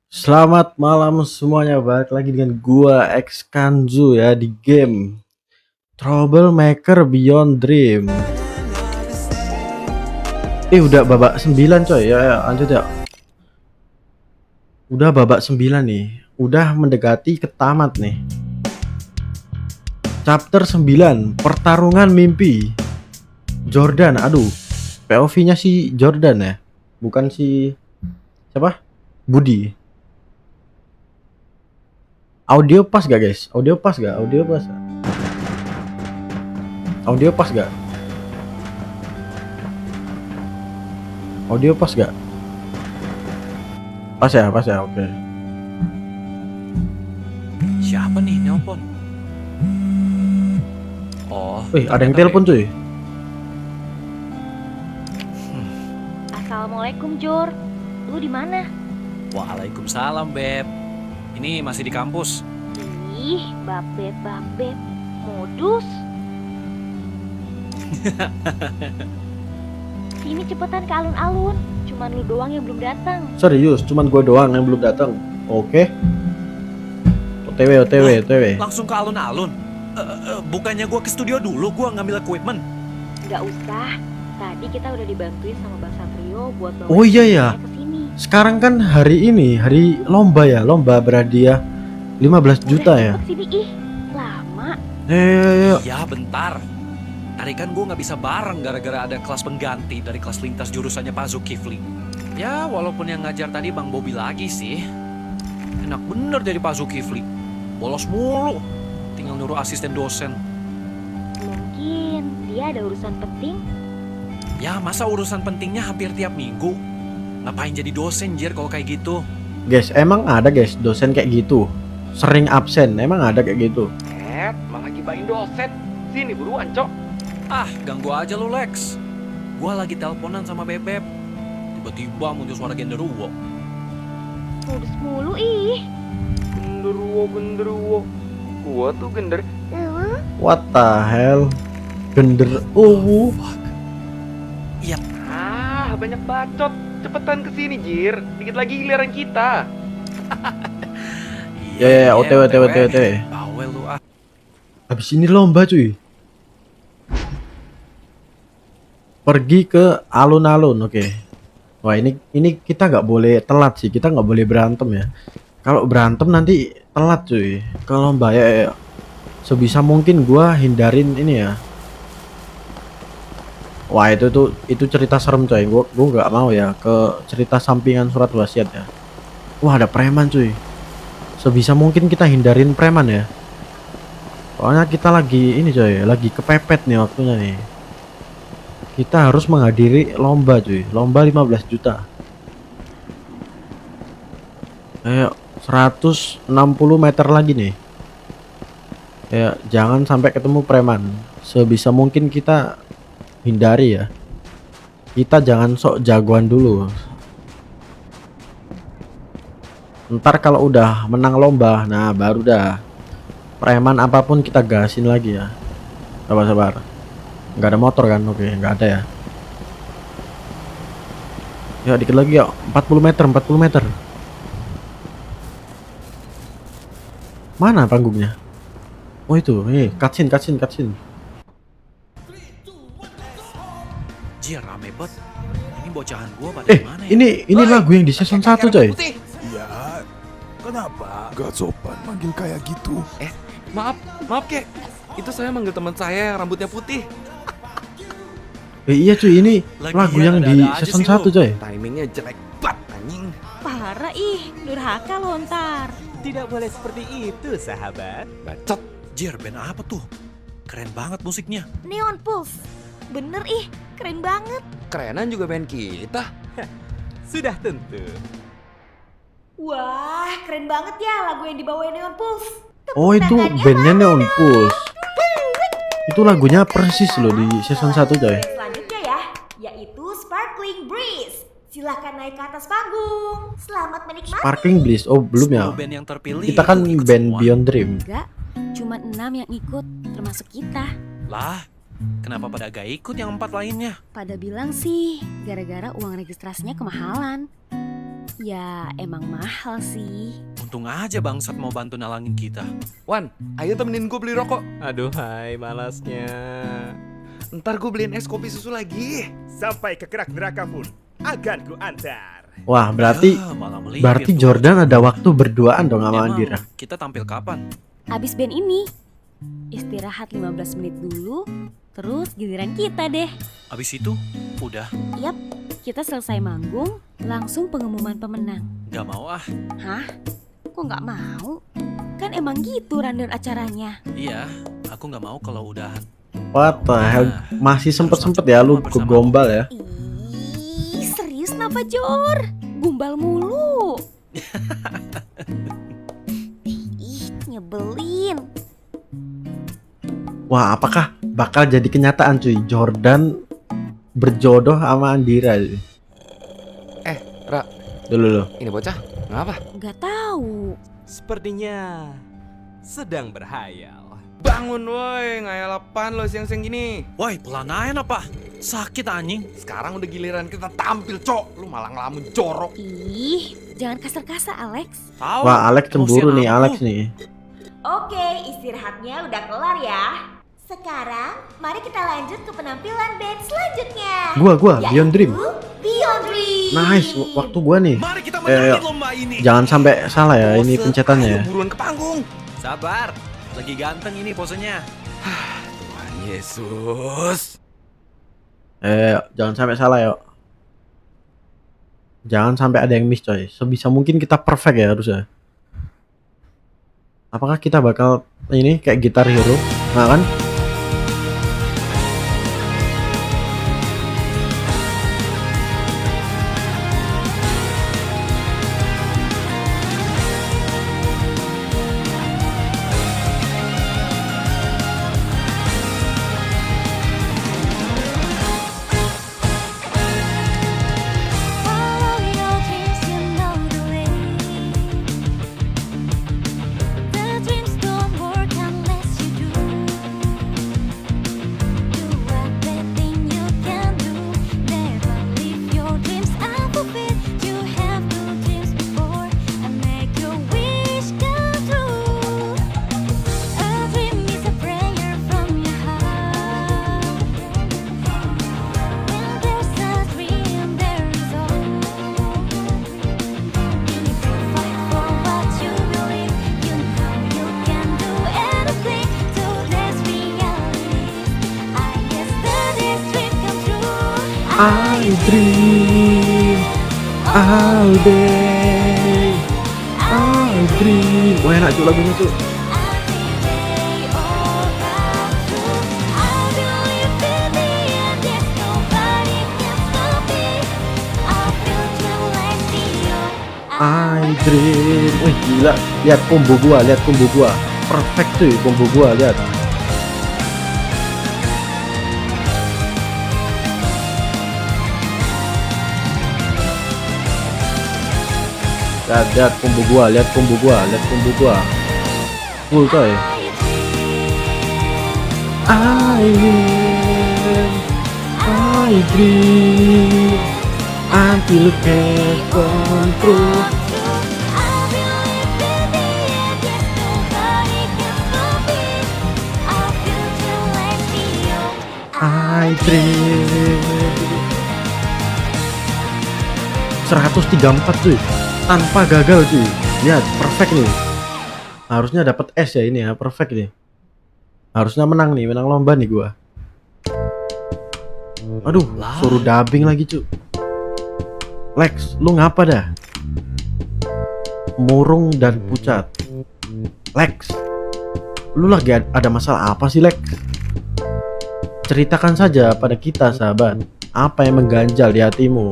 Selamat malam semuanya, balik lagi dengan gua Xkanzu ya di game Troublemaker Beyond Dream. Udah babak 9 coy, ya lanjut ya. Udah babak 9 nih, udah mendekati ke tamat nih. Chapter 9, pertarungan mimpi. Jordan, aduh, POV-nya si Jordan ya, bukan si siapa? Budi. Audio pas gak guys? Audio pas gak? Audio pas gak? Audio pas gak? Audio pas gak? Pas ya, oke. Siapa nih nelpon? Oh, Ada yang telepon cuy. Assalamualaikum Jor, lu di mana? Waalaikumsalam Beb. Ini masih di kampus. Ih, babeb, modus. Sini cepetan ke alun-alun, cuman lu doang yang belum datang. Serius, cuman gua doang yang belum datang. Oke. OTW. Langsung ke alun-alun. Bukannya gua ke studio dulu, gua ngambil equipment. Nggak usah, tadi kita udah dibantuin sama Bang Satrio buat bawa Oh iya ya. ke sini. Sekarang kan hari ini, hari lomba ya, lomba berhadiah 15 juta ya. Cepet sini, ih, lama. Ayo. Ya bentar. Tadi kan gua nggak bisa bareng gara-gara ada kelas pengganti dari kelas lintas jurusannya Pak Zulkifli. Ya walaupun yang ngajar tadi Bang Bobi lagi sih. Enak bener jadi Pak Zulkifli. Bolos mulu. Tinggal nyuruh asisten dosen. Mungkin dia ada urusan penting. Ya masa urusan pentingnya hampir tiap minggu. Ngapain jadi dosen Jer kalau kayak gitu? Guys, emang ada guys dosen kayak gitu. Sering absen, emang ada kayak gitu. Malah gibain dosen. Sini buruan, Cok. Ah, ganggu aja lu Lex. Gua lagi teleponan sama Bebeb. Tiba-tiba muncul suara genderuwo. Modus mulu, ih. Genderuwo. Gua tuh gender. What the hell? Gender Fuck. Iya. Banyak bacot. Cepetan kesini, Jir. Dikit lagi giliran kita. Ya, OTW. Bawel lu ah. Habis ini lomba cuy. Pergi ke alun-alun, oke. Wah ini kita nggak boleh telat sih, kita nggak boleh berantem ya. Kalau berantem nanti telat cuy. Kalau lomba ya. Sebisa mungkin gua hindarin ini ya. Wah itu cerita serem coy. Gua nggak mau ya ke cerita sampingan surat wasiat ya. Wah ada preman cuy. Sebisa mungkin kita hindarin preman ya. Soalnya kita lagi ini coy, lagi kepepet nih waktunya nih. Kita harus menghadiri lomba cuy, lomba 15 juta. Ayo 160 meter lagi nih. Ya jangan sampai ketemu preman. Sebisa mungkin kita hindari ya. Kita jangan sok jagoan dulu. Ntar kalau udah menang lomba, nah baru dah preman apapun kita gasin lagi ya. Sabar. Nggak ada motor kan? Oke, nggak ada ya. Ya dikit lagi ya, 40 meter. Mana panggungnya? Oh itu, cutscene. Jir rame banget. Ini bocahan gua pada mana ya? Ini lagu yang di season 1 coy. Iya, kenapa? Gak sopan manggil kayak gitu. Maaf, Kek. Itu saya manggil teman saya yang rambutnya putih. Iya cuy, ini Lagian lagu yang di ada-ada aja season sih 1 lu. coy. Timingnya jelek banget, anjing. Parah, ih. Durhaka lontar. Tidak boleh seperti itu, sahabat. Bacot. Jir band apa tuh? Keren banget musiknya. Neon Pulse. Bener, ih. Keren banget. Kerenan juga band kita. Sudah tentu. Wah, keren banget ya lagu yang dibawain Neon Pulse. Oh itu bandnya Neon Pulse. Itu lagunya persis loh di season 1 coy. Selanjutnya ya, yaitu Sparkling Breeze. Silahkan naik ke atas panggung. Selamat menikmati. Sparkling Bliss, oh belum ya. 10 band yang terpilih. Kita kan ikut band semua. Beyond Dream. Enggak, cuma 6 yang ikut, termasuk kita. Lah, kenapa pada gak ikut yang 4 lainnya? Pada bilang sih, gara-gara uang registrasinya kemahalan. Ya emang mahal sih. Untung aja bangsat mau bantu nalangin kita. Wan, ayo temenin gue beli rokok. Aduh, hai malasnya. Ntar gue beliin es kopi susu lagi. Sampai ke kerak neraka pun akan ku antar. Wah, berarti Malah melipir berarti tuh. Jordan ada waktu berduaan dong sama Emang Andira. kita tampil kapan? Abis band ini, istirahat 15 menit dulu, terus giliran kita deh. Abis itu udah Yap, kita selesai manggung, langsung pengumuman pemenang. gak mau ah. Hah? Kok nggak mau? Kan emang gitu rundown acaranya. Iya, aku gak mau kalau udahan. What the hell? Masih sempet-sempet ya lu kegombal ya. Ih, serius kenapa Jor? Gumbal mulu. Ih, nyebelin. Wah, apakah bakal jadi kenyataan cuy? Jordan berjodoh sama Andira. Ra, Dulu lo. ini bocah, ngapa? Nggak tahu. Sepertinya sedang berhayal. Bangun woi, ngayal apaan lo siang-siang gini? Woi, pelan aja apa? Sakit anjing. Sekarang udah giliran kita tampil, Cok. Lu malah ngelamun jorok. Ih, jangan kasar-kasar Alex. Tahu. Wah, Alex cemburu Emosian nih, aku. Alex nih. Oke, istirahatnya udah kelar ya. Sekarang, mari kita lanjut ke penampilan band selanjutnya. Gua, Yaitu Beyond Dream. Beyond Dream. Nice, waktu gua nih. Mari kita Ayo, menangin ayo. lomba ini. Jangan sampai salah ya ini Pose, pencetannya ya. ayo buruan ke panggung. Sabar. Lagi ganteng ini posenya. Tuhan Yesus. Jangan sampai salah ya. Jangan sampai ada yang miss coy. Sebisa mungkin kita perfect ya harusnya. Apakah kita bakal ini kayak Guitar Hero? Nah kan? Follow your dreams, you know the way. The dreams don't work unless you do. Do everything you can do. Never leave your dreams unfulfilled. You have good dreams before and make your wish come true. A dream is a prayer from your heart. When there's a dream, there is hope. You need to fight for what you believe. You know you can do anything to this reality. I guess that this dream come true. I dream all day. I dream. Wah enak tuh lagunya tuh. Until they all come true. I believe in the end, yes, nobody can stop me. I feel celestial. I dream. Wih gila. Lihat combo gua, lihat combo gua. Perfect tuh combo gua, lihat. Lihat combo gua, lihat combo gua, lihat combo gua. Full coy. I dream until it come true. I dream 134 cuy tanpa gagal cuy. Lihat perfect nih. Harusnya dapat S ya ini ya, perfect nih. Harusnya menang nih, menang lomba nih gua. Aduh, suruh dubbing lagi cuy. Lex, lu ngapa dah? Murung dan pucat. Lex, lu lagi ada masalah apa sih Lex? Ceritakan saja pada kita sahabat, apa yang mengganjal di hatimu?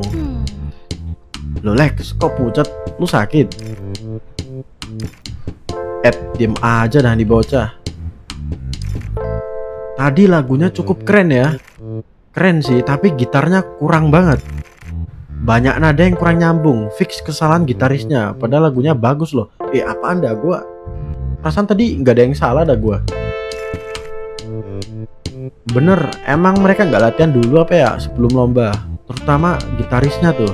Lo Lex, kok pucat? Lu sakit? Diem aja dah di bocah. Tadi lagunya cukup keren ya. Keren sih, tapi gitarnya kurang banget. Banyak nada yang kurang nyambung. Fix kesalahan gitarisnya. Padahal lagunya bagus loh. Apaan dah gua? Perasaan tadi nggak ada yang salah dah gua. Bener, emang mereka nggak latihan dulu apa ya sebelum lomba? Terutama gitarisnya tuh.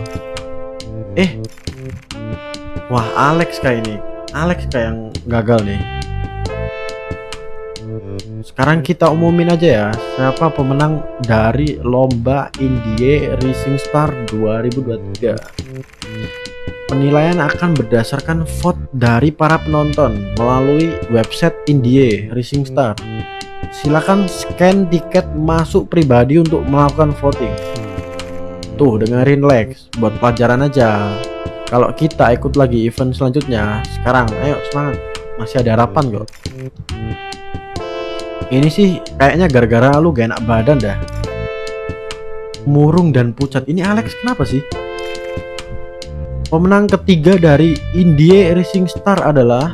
Wah, Alex kayak ini. Alex kayak yang gagal nih. Sekarang kita umumin aja ya, siapa pemenang dari lomba Indie Racing Star 2023. Penilaian akan berdasarkan vote dari para penonton melalui website Indie Racing Star. Silakan scan tiket masuk pribadi untuk melakukan voting. Tuh, dengerin Lex, buat pelajaran aja. Kalau kita ikut lagi event selanjutnya, sekarang ayo semangat, masih ada harapan kok. Ini sih kayaknya gara-gara lu gak enak badan dah. Murung dan pucat. Ini Alex kenapa sih? Pemenang ketiga dari Indie Racing Star adalah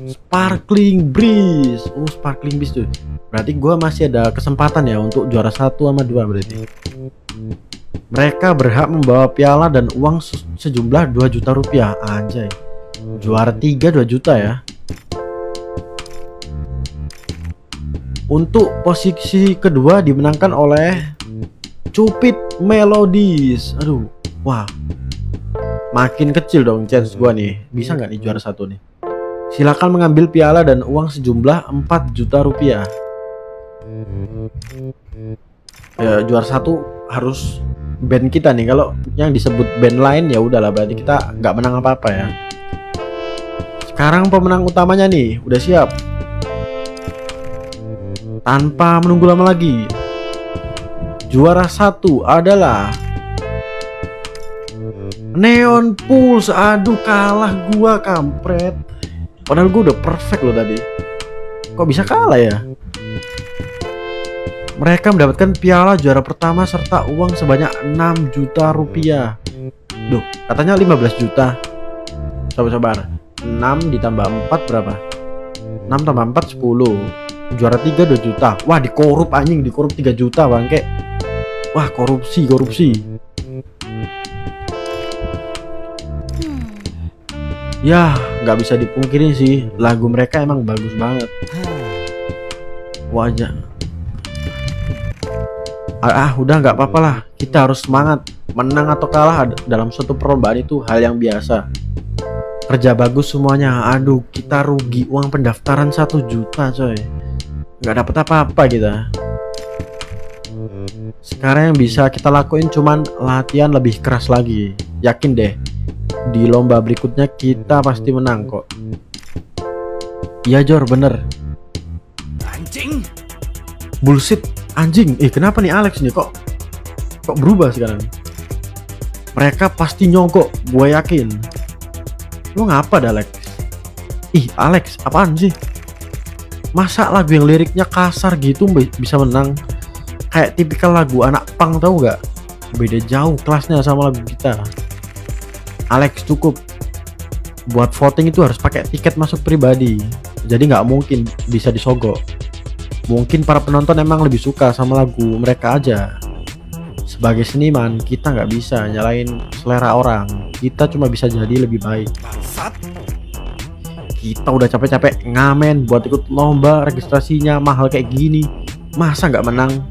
Sparkling Breeze. Oh, Sparkling Breeze tuh. Berarti gua masih ada kesempatan ya untuk juara 1 sama 2 berarti. Mereka berhak membawa piala dan uang sejumlah 2 juta rupiah. Anjay. Juara 3 2 juta ya. Untuk posisi kedua dimenangkan oleh Cupid Melodies. Aduh, wah, makin kecil dong chance gua nih. Bisa nggak nih juara 1 nih? Silakan mengambil piala dan uang sejumlah 4 juta rupiah. Juara 1 harus band kita nih. Kalau yang disebut band lain ya udahlah, berarti kita nggak menang apa-apa ya. Sekarang pemenang utamanya nih, udah siap? Tanpa menunggu lama lagi, juara 1 adalah Neon Pulse. Aduh, kalah gua, kampret. Padahal gua udah perfect loh tadi. Kok bisa kalah ya? Mereka mendapatkan piala juara pertama serta uang sebanyak 6 juta rupiah. Duh, katanya 15 juta. Sabar-sabar. 6 ditambah 4 berapa? 6 tambah 4 10. Juara 3 2 juta. Wah, dikorup anjing, dikorup 3 juta bangke. Wah, korupsi. Ya, nggak bisa dipungkiri sih, lagu mereka emang bagus banget. Wajah. Udah nggak apa-apa lah. Kita harus semangat. Menang atau kalah dalam suatu perlombaan itu hal yang biasa. Kerja bagus semuanya. Aduh, kita rugi uang pendaftaran 1 juta coy. Nggak dapat apa-apa kita. Sekarang yang bisa kita lakuin cuman latihan lebih keras lagi. Yakin deh, di lomba berikutnya kita pasti menang kok. Iya Jor, bener. Anjing. Bullshit, anjing. Kenapa nih Alex nih kok berubah sekarang? Mereka pasti nyogok, gue yakin. Lu ngapa dah Alex? Alex, apaan sih? Masa lagu yang liriknya kasar gitu bisa menang? Kayak tipikal lagu anak punk, tahu nggak? Beda jauh kelasnya sama lagu kita. Alex, cukup. Buat voting itu harus pakai tiket masuk pribadi. Jadi nggak mungkin bisa disogok. Mungkin para penonton emang lebih suka sama lagu mereka aja. Sebagai seniman, kita nggak bisa nyalain selera orang. Kita cuma bisa jadi lebih baik. Bangsat. Kita udah capek-capek ngamen buat ikut lomba, registrasinya mahal kayak gini. Masa nggak menang?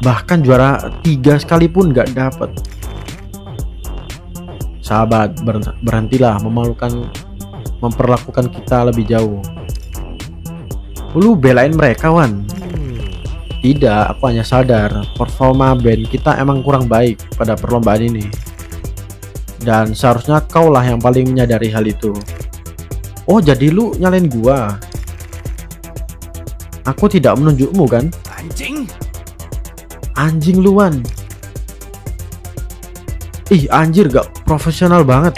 Bahkan juara 3 sekalipun nggak dapet. Sahabat, berhentilah memperlakukan kita lebih jauh. Lu belain mereka, Wan? Tidak, aku hanya sadar performa band kita emang kurang baik pada perlombaan ini. Dan seharusnya kau lah yang paling menyadari hal itu. Oh, jadi lu nyalain gua? Aku tidak menunjukmu kan? Anjing. Anjing lu, Wan. Anjir, gak profesional banget.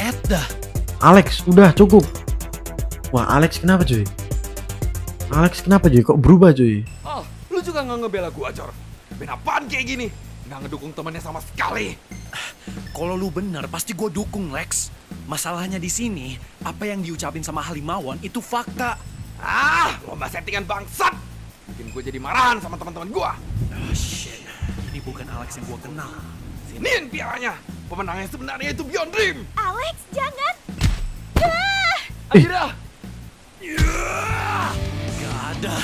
Alex, udah cukup. Wah, Alex kenapa cuy? Kok berubah cuy? Oh, lu juga nggak ngebela gua, Jor. Ben apaan kayak gini? Nggak ngedukung temannya sama sekali. Kalau lu bener, pasti gue dukung, Lex. Masalahnya di sini, apa yang diucapin sama Halimawan itu fakta. Lomba settingan bangsat. Bikin gue jadi marahan sama teman-teman gua. Shit, ini bukan Alex yang gue kenal. Siniin pialanya. Pemenangnya sebenarnya itu Beyond Dream. Alex, jangan. Andira. Gak ada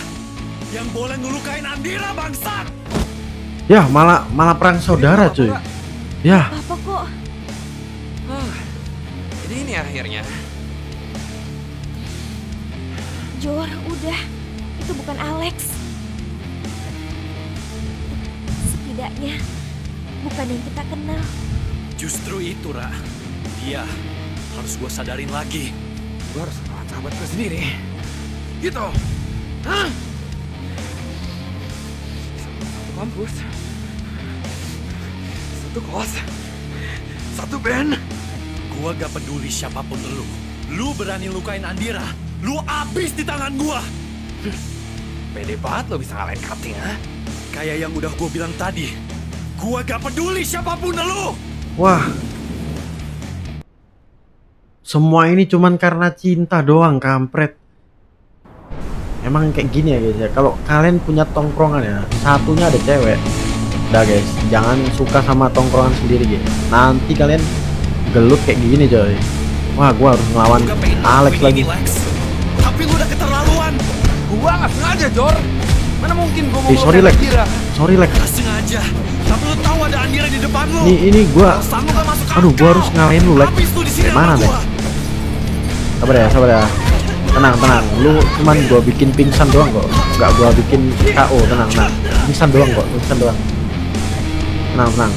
yang boleh ngelukain Andira, bangsat. Ya, malah perang saudara cuy. Ya, Apa kok? Ini sini akhirnya. Jor, udah. Itu bukan Alex. Setidaknya bukan yang kita kenal. Justru itu, Ra. Dia harus gue sadarin lagi. Gue harus lawan sahabat gue sendiri. Gitu. Hah? Satu kampus. Satu kelas. Satu band. Gua gak peduli siapapun lu. Lu berani lukain Andira, lu abis di tangan gua. Pede banget lo bisa ngalahin cutting, ha? Kayak yang udah gua bilang tadi. Gua gak peduli siapapun lu. Wah. Semua ini cuman karena cinta doang, kampret. Emang kayak gini ya guys ya. Kalau kalian punya tongkrongan ya, satunya ada cewek. Udah guys, jangan suka sama tongkrongan sendiri guys. Nanti kalian gelut kayak gini coy. Wah, gua harus ngelawan Gua pengen Alex ngelakuin lagi. ini, Lex. Tapi lu udah keterlaluan. Gua nggak sengaja, Jor. Mana mungkin gua mau Sorry ngelukain Lex. Andira? Sorry Lex. Gak sengaja. Tapi lu tahu ada Andira di depan lu. Ini gua Sanggup gak masuk aduh, gua akal. harus ngalahin lu Lex. Habis lu di sini Gimana sama Lex? gua. Sabar ya, sabar ya. Tenang, tenang. Lu cuman gua bikin pingsan doang kok. Enggak gua bikin KO, tenang, tenang. Pingsan doang kok, pingsan doang. Tenang, tenang.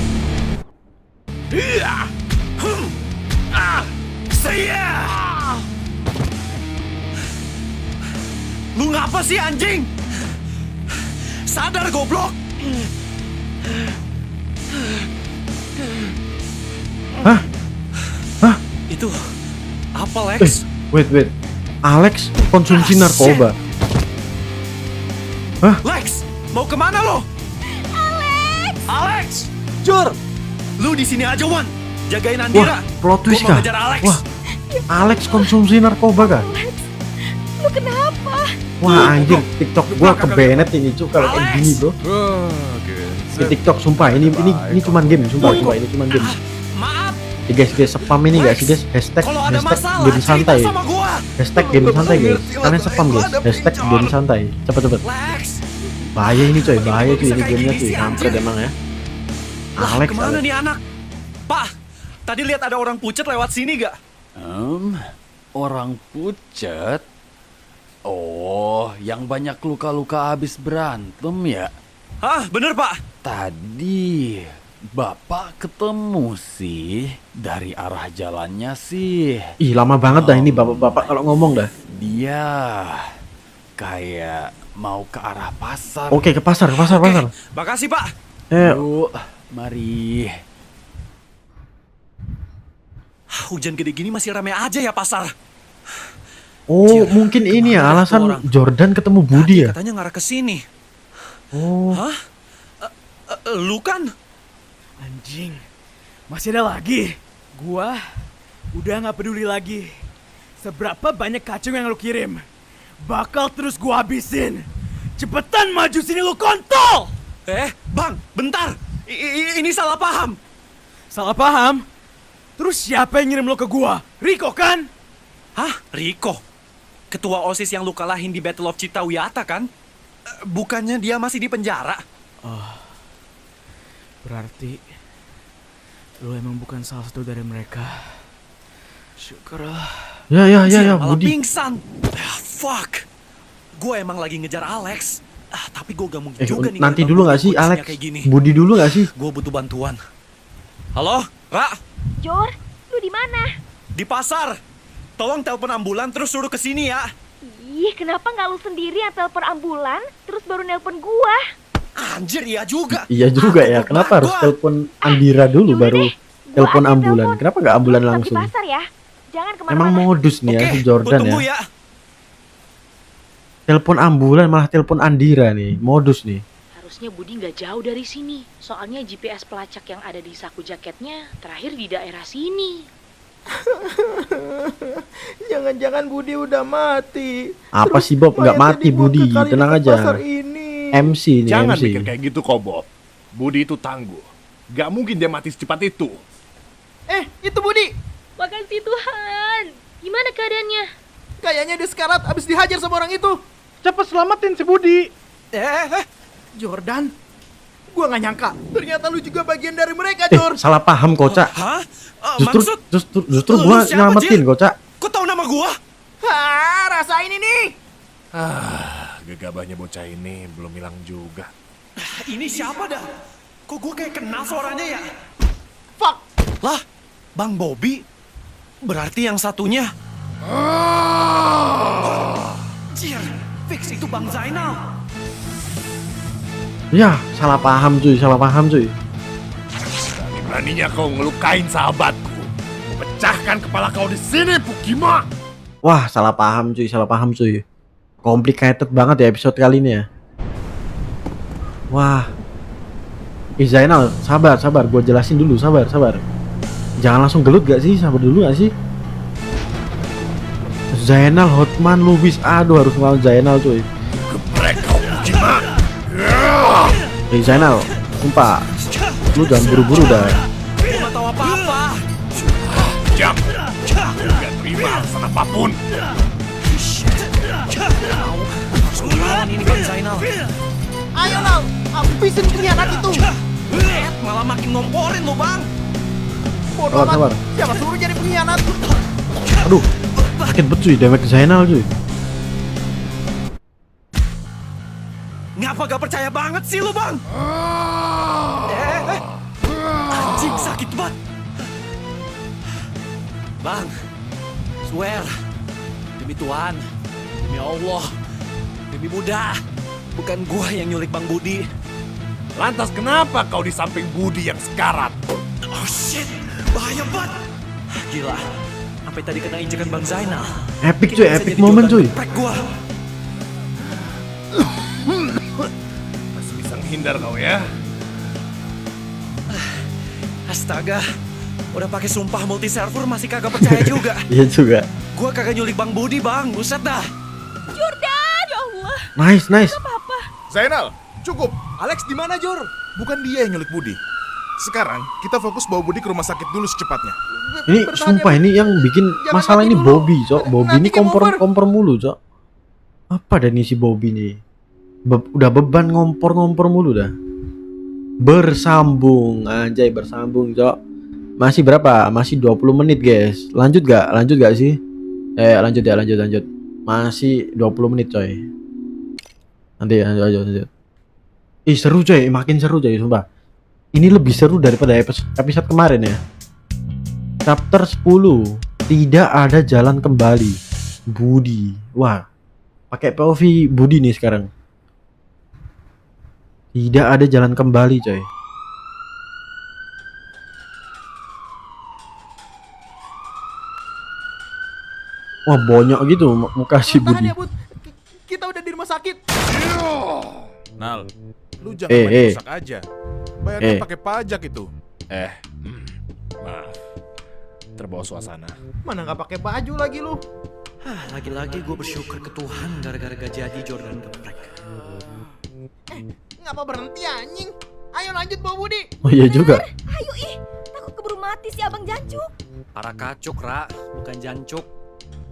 Saya. Lu ngapa sih anjing? Sadar goblok. Hah? Hah? Itu apa, Lex? Wait. Alex konsumsi Ah, narkoba. Lex, mau kemana lo? Alex! Jor! Lu di sini aja, Wan. Jagain Andira. Wah, plot twist Gua mau kah? ngejar Alex. Wah, Alex konsumsi narkoba kah? Lu kenapa? Wah anjir, TikTok gua kebenet ini cuy kalau kayak gini bro. Di TikTok sumpah ini cuman game, sumpah ini cuman game. Maaf, Guys, spam ini enggak sih guys? Hashtag kalau ada masalah game cerita santai. sama gua. Hashtag game santai guys. Kalian spam guys. Hashtag game santai. Cepet. Lex, Bahaya ini coy, bahaya cuy Bisa ini kayak gamenya gini cuy. sih, Kampret anjir. emang ya. lah, kemana Alex. nih anak? Pak, tadi lihat ada orang pucet lewat sini gak? Orang pucat? Oh, yang banyak luka-luka habis berantem ya? Hah, bener Pak? Tadi Bapak ketemu sih, dari arah jalannya sih. Ih, lama banget dah ini bapak-bapak kalau ngomong dah. Dia kayak mau ke arah pasar. Oke, ke pasar. Makasih Pak. Yuk, mari. Hujan gede gini masih rame aja ya pasar. Oh, Anjir, mungkin ini ya kemana tuh alasan orang? Jordan ketemu Budi ya. Katanya ngarah ke sini. Oh, Hah? Lu kan? Anjing, masih ada lagi. Gua udah nggak peduli lagi. Seberapa banyak kacung yang lu kirim, bakal terus gua habisin. Cepetan maju sini lu kontol! Bang, bentar. Ini salah paham. Salah paham? Terus siapa yang ngirim lo ke gua? Riko kan? Hah? Riko? Ketua OSIS yang lu kalahin di Battle of Citawiyata kan? Bukannya dia masih di penjara? Berarti lo emang bukan salah satu dari mereka. Syukurlah. ya Malah Budi. pingsan. Fuck. Gue emang lagi ngejar Alex. Tapi gue gak mungkin juga nih. Nanti dulu nggak sih Alex? Kayak gini. Budi dulu nggak sih? Gue butuh bantuan. Halo, Ra? Jor, lu di mana? Di pasar. Tolong telepon ambulan terus suruh ke sini ya. Ih, kenapa nggak lu sendiri yang telepon ambulan, terus baru nelpon gua? Anjir, iya juga. Iya juga ya. Goblok Kenapa banget harus gua. telepon Andira dulu Yaudah baru deh, gua telepon aja ambulan? telepon. Kenapa nggak ambulan Tetap langsung? Di pasar ya. Jangan kemana-mana. Emang modus nih ya Oke, si gua Jordan tunggu ya. ya. Telepon ambulan malah telepon Andira nih. Modus nih. Harusnya Budi nggak jauh dari sini. Soalnya GPS pelacak yang ada di saku jaketnya terakhir di daerah sini. Jangan-jangan Budi udah mati. Apa sih Bob? Nggak mati Budi. Tenang aja. MC nih Jangan MC. mikir kayak gitu kok, Bob. Budi itu tangguh. Gak mungkin dia mati secepat itu. Itu Budi. Makasih Tuhan. Gimana keadaannya? Kayaknya dia sekarat abis dihajar sama orang itu. Cepet selamatin si Budi. Jordan, Gua nggak nyangka, ternyata lu juga bagian dari mereka, Jor. Salah paham kocak. Hah? Justru lu gua siapa, nyelamatin Jir? kocak. Kok tahu nama gua? Rasain ini. Gegabahnya bocah ini belum hilang juga. Ini siapa dah? Kok gua kayak kenal suaranya ya? Fuck. Lah, Bang Bobby? Berarti yang satunya? Jir, fix itu Bang Zainal. Ya, salah paham cuy. Beraninya kau ngelukain sahabatku. Pecahkan kepala kau di sini, Pukima. Wah, salah paham cuy. Complicated banget ya episode kali ini ya. Wah. Zainal, sabar, gue jelasin dulu, sabar. Jangan langsung gelut gak sih, sabar dulu gak sih? Zainal, Hotman, Lubis, aduh harus ngelawan Zainal cuy. Geprek kau, Pukima. Zainal, sumpah, lu jangan buru-buru dah. Gua nggak tahu apa-apa. Jam. Gak terima alasan apapun. Harus melawan ini Bang Zainal. Ayo, Nal. Habisin pengkhianat itu. Malah makin ngomporin lo Bang. Bodoh Sabar. amat. Siapa suruh jadi pengkhianat? Aduh, sakit bet cuy, damage Zainal cuy. Ngapa gak percaya banget sih lu Bang? Anjing sakit banget. Bang, swear, demi Tuhan, demi Allah, demi Buddha, bukan gua yang nyulik Bang Budi. Lantas kenapa kau di samping Budi yang sekarat? Oh shit, bahaya banget. Gila, sampai tadi kena injekan Bang Zainal. Epic cuy, epic moment cuy. Prek gua. Masih bisa menghindar kau ya? Astaga, udah pakai sumpah multi server masih kagak percaya juga. Iya juga. Gua kagak nyulik Bang Budi Bang, buset dah. Jordan, ya Allah. Nice. Apa-apa. Zainal, cukup. Alex di mana, Jor? Bukan dia yang nyulik Budi. Sekarang kita fokus bawa Budi ke rumah sakit dulu secepatnya. Ini sumpah ini yang bikin masalah ini Bobby, Cok. Bobby ini kompor mulu, Cok. Apa dan isi Bobby nih? Udah beban ngompor mulu dah. Bersambung, anjay bersambung, Cok. Masih berapa? Masih 20 menit, guys. Lanjut gak sih? Lanjut. Masih 20 menit, coy. Nanti lanjut. Ih, seru, coy. Makin seru, coy, sumpah. Ini lebih seru daripada episode kemarin ya. Chapter 10. Tidak ada jalan kembali. Budi. Wah. Pakai POV Budi nih sekarang. Tidak ada jalan kembali, coy. Wah, bonyok gitu muka si Tahan Budi. ya, Bud. Kita udah di rumah sakit. Nal, lu jangan main rusak aja. Bayarnya pakai pajak itu. Maaf. Terbawa suasana. Mana nggak pakai baju lagi lu? Lagi-lagi gue bersyukur ke Tuhan gara-gara gak jadi Jordan geprek. Ngapa berhenti anjing? Ayo lanjut bawa Budi. Oh iya juga. Ayo takut keburu mati si Abang Jancuk. Para kacuk, Ra, bukan jancuk.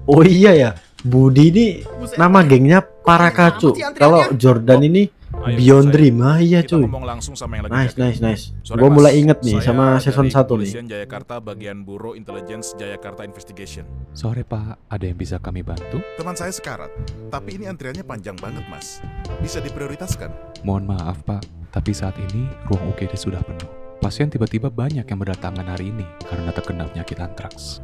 Oh iya ya. Budi ini Buset, nama gengnya para kacu. sih antriannya? Kalau Jordan ini Ayo, Beyond selesai. Dream. Ah iya Kita cuy. ngomong langsung sama yang lagi jaket. Nice. Sore, Gua Mas. mulai inget nih Saya sama season dari 1 nih. Kepolisian Jayakarta bagian Buro Intelligence Jayakarta Investigation. Sore Pak, ada yang bisa kami bantu? Teman saya sekarat, tapi ini antriannya panjang banget, Mas. Bisa diprioritaskan. Mohon maaf Pak, tapi saat ini ruang UGD sudah penuh. Pasien tiba-tiba banyak yang berdatangan hari ini karena terkena penyakit antraks.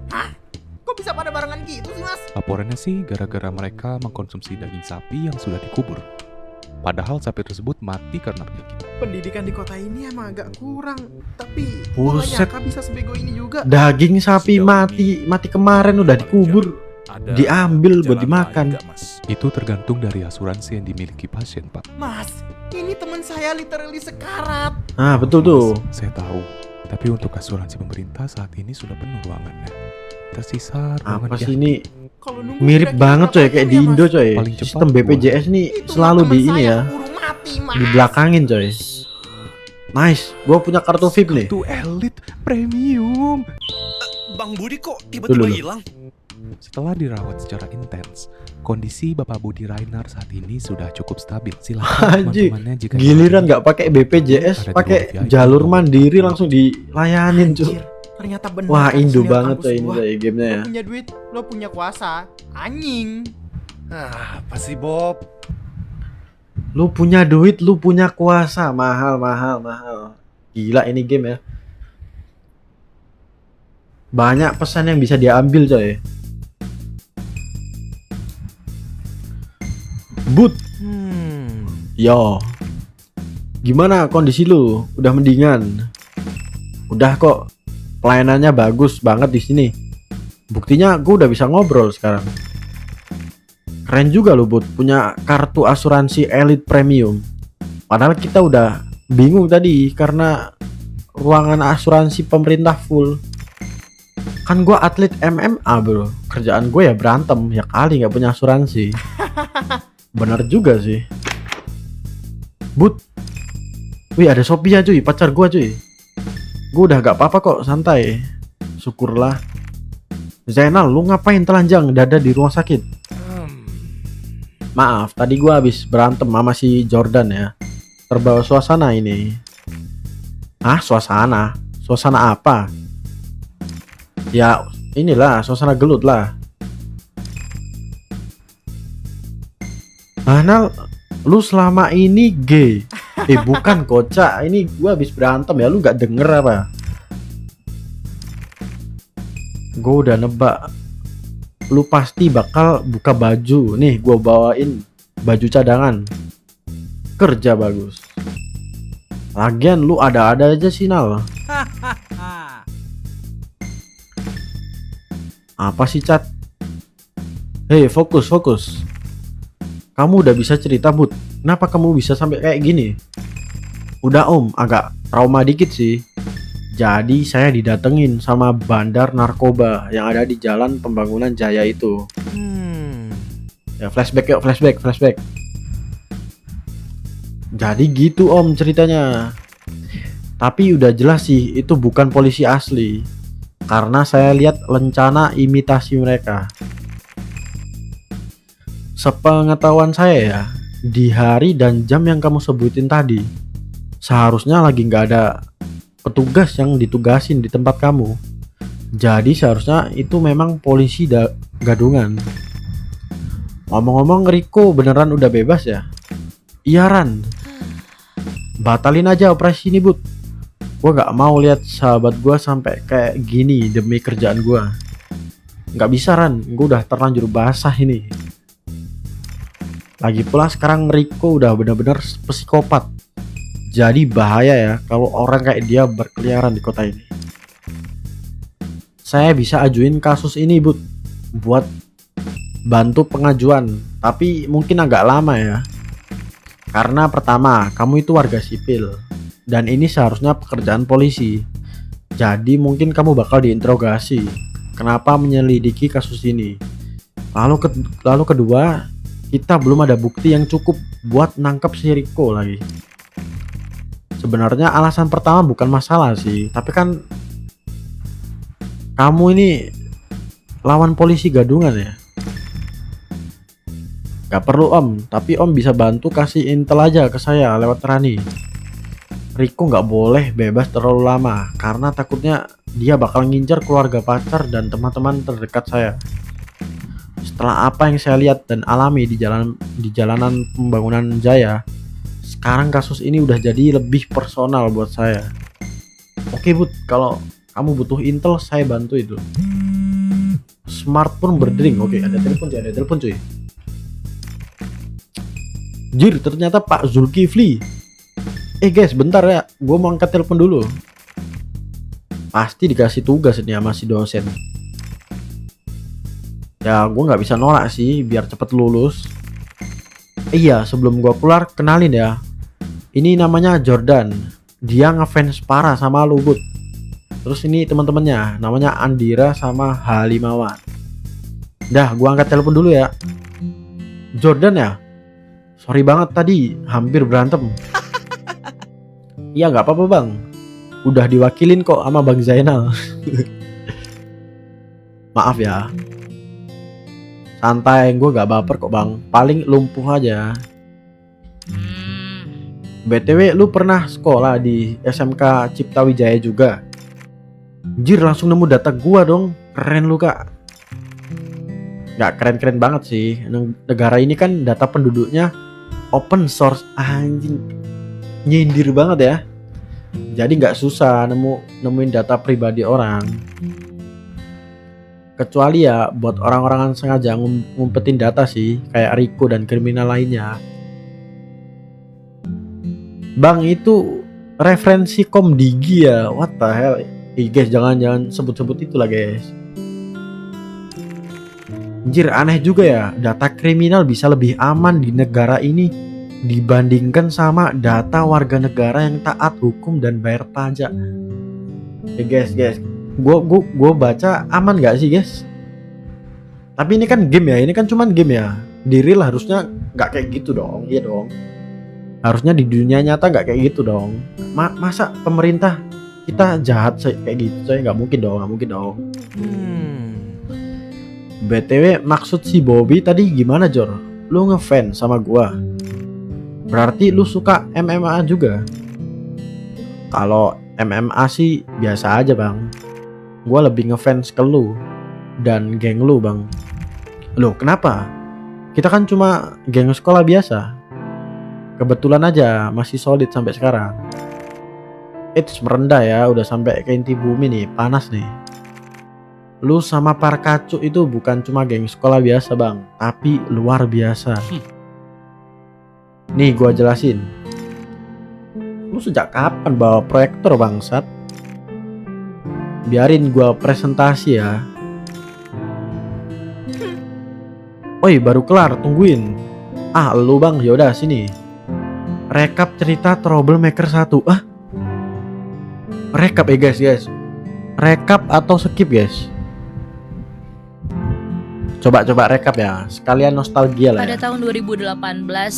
Kok bisa pada barengan gitu sih, Mas? Laporannya sih gara-gara mereka mengkonsumsi daging sapi yang sudah dikubur. Padahal sapi tersebut mati karena penyakit. Pendidikan di kota ini emang agak kurang. Tapi gua nggak Buset. nyangka bisa sebego ini juga. Daging sapi mati kemarin udah dikubur, Ada diambil buat jalan dimakan. lain nggak, Mas? Itu tergantung dari asuransi yang dimiliki pasien Pak. Mas, ini teman saya literally sekarat. Ah betul tuh. Saya tahu, tapi untuk asuransi pemerintah saat ini sudah penuh ruangannya. Tersisa ruangan Apa yang sih ini? Kalau nunggu Mirip kira-kira banget coy berapa kayak jam di ya, Mas? Indo coy. Paling cepat Sistem BPJS nih Itulah selalu teman di ini saya ya, keburu mati, Mas. di belakangin coy. Nice, gua punya kartu VIP nih. itu elit premium. Bang Budi kok tiba-tiba Dulu. hilang? Setelah dirawat secara intens, kondisi Bapak Budi Rainer saat ini sudah cukup stabil. Silakan Anjir, teman-temannya jika giliran nggak pakai BPJS, Ada di pakai ruang VIP. jalur mandiri langsung dilayanin cuy. Anjir, ternyata benar. Wah, kan Indo senior banget kampus coy ini gua. coy gamenya Lo ya. punya duit, lo punya kuasa. Anjing. Apa sih Bob? Lu punya duit, lu punya kuasa, mahal. Gila ini game ya. Banyak pesan yang bisa diambil coy. But, yo, gimana kondisi lu? Udah mendingan? Udah kok, pelayanannya bagus banget di sini. Buktinya gue udah bisa ngobrol sekarang. Keren juga lu Bud, punya kartu asuransi Elite Premium. Padahal kita udah bingung tadi karena ruangan asuransi pemerintah full. Kan gue atlet MMA bro, kerjaan gue ya berantem, ya kali nggak punya asuransi. Bener juga sih. Bud, wih ada Sophia cuy, pacar gue cuy. Gue udah gak apa-apa kok, santai. Syukurlah. Zainal, lu ngapain telanjang dada di rumah sakit? Maaf, tadi gue habis berantem sama si Jordan ya. Terbawa suasana ini. Ah, suasana? Suasana apa? Ya, inilah suasana gelut lah. Nal, lu selama ini gay? Bukan kocak, ini gue habis berantem ya, lu gak denger apa? Gue udah nebak, lu pasti bakal buka baju. Nih, gue bawain baju cadangan. Kerja bagus. Lagian lu ada-ada aja sih Nal. Apa sih Cat? Hei, fokus. Kamu udah bisa cerita Bud. Kenapa kamu bisa sampai kayak gini? Udah Om, agak trauma dikit sih. Jadi saya didatengin sama bandar narkoba yang ada di Jalan Pembangunan Jaya itu. Ya flashback yuk, flashback. Jadi gitu Om ceritanya. Tapi udah jelas sih itu bukan polisi asli. Karena saya lihat lencana imitasi mereka. Sepengetahuan saya ya, di hari dan jam yang kamu sebutin tadi, seharusnya lagi nggak ada petugas yang ditugasin di tempat kamu. Jadi seharusnya itu memang polisi gadungan. Ngomong-ngomong, Riko beneran udah bebas ya? Iya Ran. Batalin aja operasi ini Bud. Gue gak mau lihat sahabat gue sampai kayak gini demi kerjaan gue. Gak bisa Ran, gue udah terlanjur basah ini. Lagi pula sekarang Riko udah bener-bener psikopat. Jadi bahaya ya kalau orang kayak dia berkeliaran di kota ini. Saya bisa ajuin kasus ini Bud, buat bantu pengajuan. Tapi mungkin agak lama ya. Karena pertama, kamu itu warga sipil. Dan ini seharusnya pekerjaan polisi. Jadi mungkin kamu bakal diinterogasi. Kenapa menyelidiki kasus ini? Lalu kedua, kita belum ada bukti yang cukup buat nangkep si Riko lagi. Sebenarnya alasan pertama bukan masalah sih, tapi kan kamu ini lawan polisi gadungan ya. Gak perlu Om, tapi Om bisa bantu kasih intel aja ke saya lewat Rani. Riko gak boleh bebas terlalu lama, karena takutnya dia bakal ngincer keluarga pacar dan teman-teman terdekat saya. Setelah apa yang saya lihat dan alami di jalanan Pembangunan Jaya, sekarang kasus ini udah jadi lebih personal buat saya. Oke Bud, kalau kamu butuh intel saya bantu itu. Smartphone berdering. Oke, ada telepon cuy. Jir, ternyata Pak Zulkifli. Guys, bentar ya, gue mau angkat telepon dulu. Pasti dikasih tugas ini sama si dosen. Ya gue nggak bisa nolak sih biar cepet lulus. Iya, sebelum gue keluar kenalin ya. Ini namanya Jordan. Dia ngefans parah sama lu Bud. Terus ini teman-temannya, namanya Andira sama Halimawan. Dah, gue angkat telepon dulu ya. Jordan ya? Sorry banget tadi, hampir berantem. Iya nggak apa-apa bang. Udah diwakilin kok sama Bang Zainal. Maaf ya. Santai, gue gak baper kok bang. Paling lumpuh aja. BTW lu pernah sekolah di SMK Cipta Wijaya juga? Anjir, langsung nemu data gua dong. Keren lu kak. Gak keren-keren banget sih. Negara ini kan data penduduknya open source. Anjing, nyindir banget ya. Jadi gak susah nemuin data pribadi orang. Kecuali ya buat orang-orang yang sengaja ngumpetin data sih, kayak Rico dan kriminal lainnya. Bang, itu referensi Komdigi ya? What the hell? Guys, jangan sebut-sebut itulah guys. Anjir, aneh juga ya, data kriminal bisa lebih aman di negara ini dibandingkan sama data warga negara yang taat hukum dan bayar pajak. Guys, gue baca aman gak sih guys? Tapi ini kan game ya, ini kan cuman game ya. Di real harusnya gak kayak gitu dong, iya dong. Harusnya di dunia nyata gak kayak gitu dong. Masa pemerintah kita jahat kayak gitu? Saya nggak mungkin dong. BTW, maksud si Bobby tadi gimana Jor? Lu ngefans sama gua? Berarti lu suka MMA juga? Kalau MMA sih biasa aja bang. Gua lebih ngefans ke lu dan geng lu bang. Loh kenapa? Kita kan cuma geng sekolah biasa. Kebetulan aja masih solid sampai sekarang. It's merendah ya, udah sampai ke inti bumi nih, panas nih. Lu sama Parkacu itu bukan cuma geng sekolah biasa bang, tapi luar biasa. Nih gua jelasin. Lu sejak kapan bawa proyektor bangsat? Biarin gua presentasi ya. Oi, baru kelar, tungguin. Ah lu bang, yaudah sini. Rekap cerita Troublemaker 1. Rekap ya guys. Rekap atau skip guys? Coba rekap ya, sekalian nostalgia lah Pada ya. tahun 2018,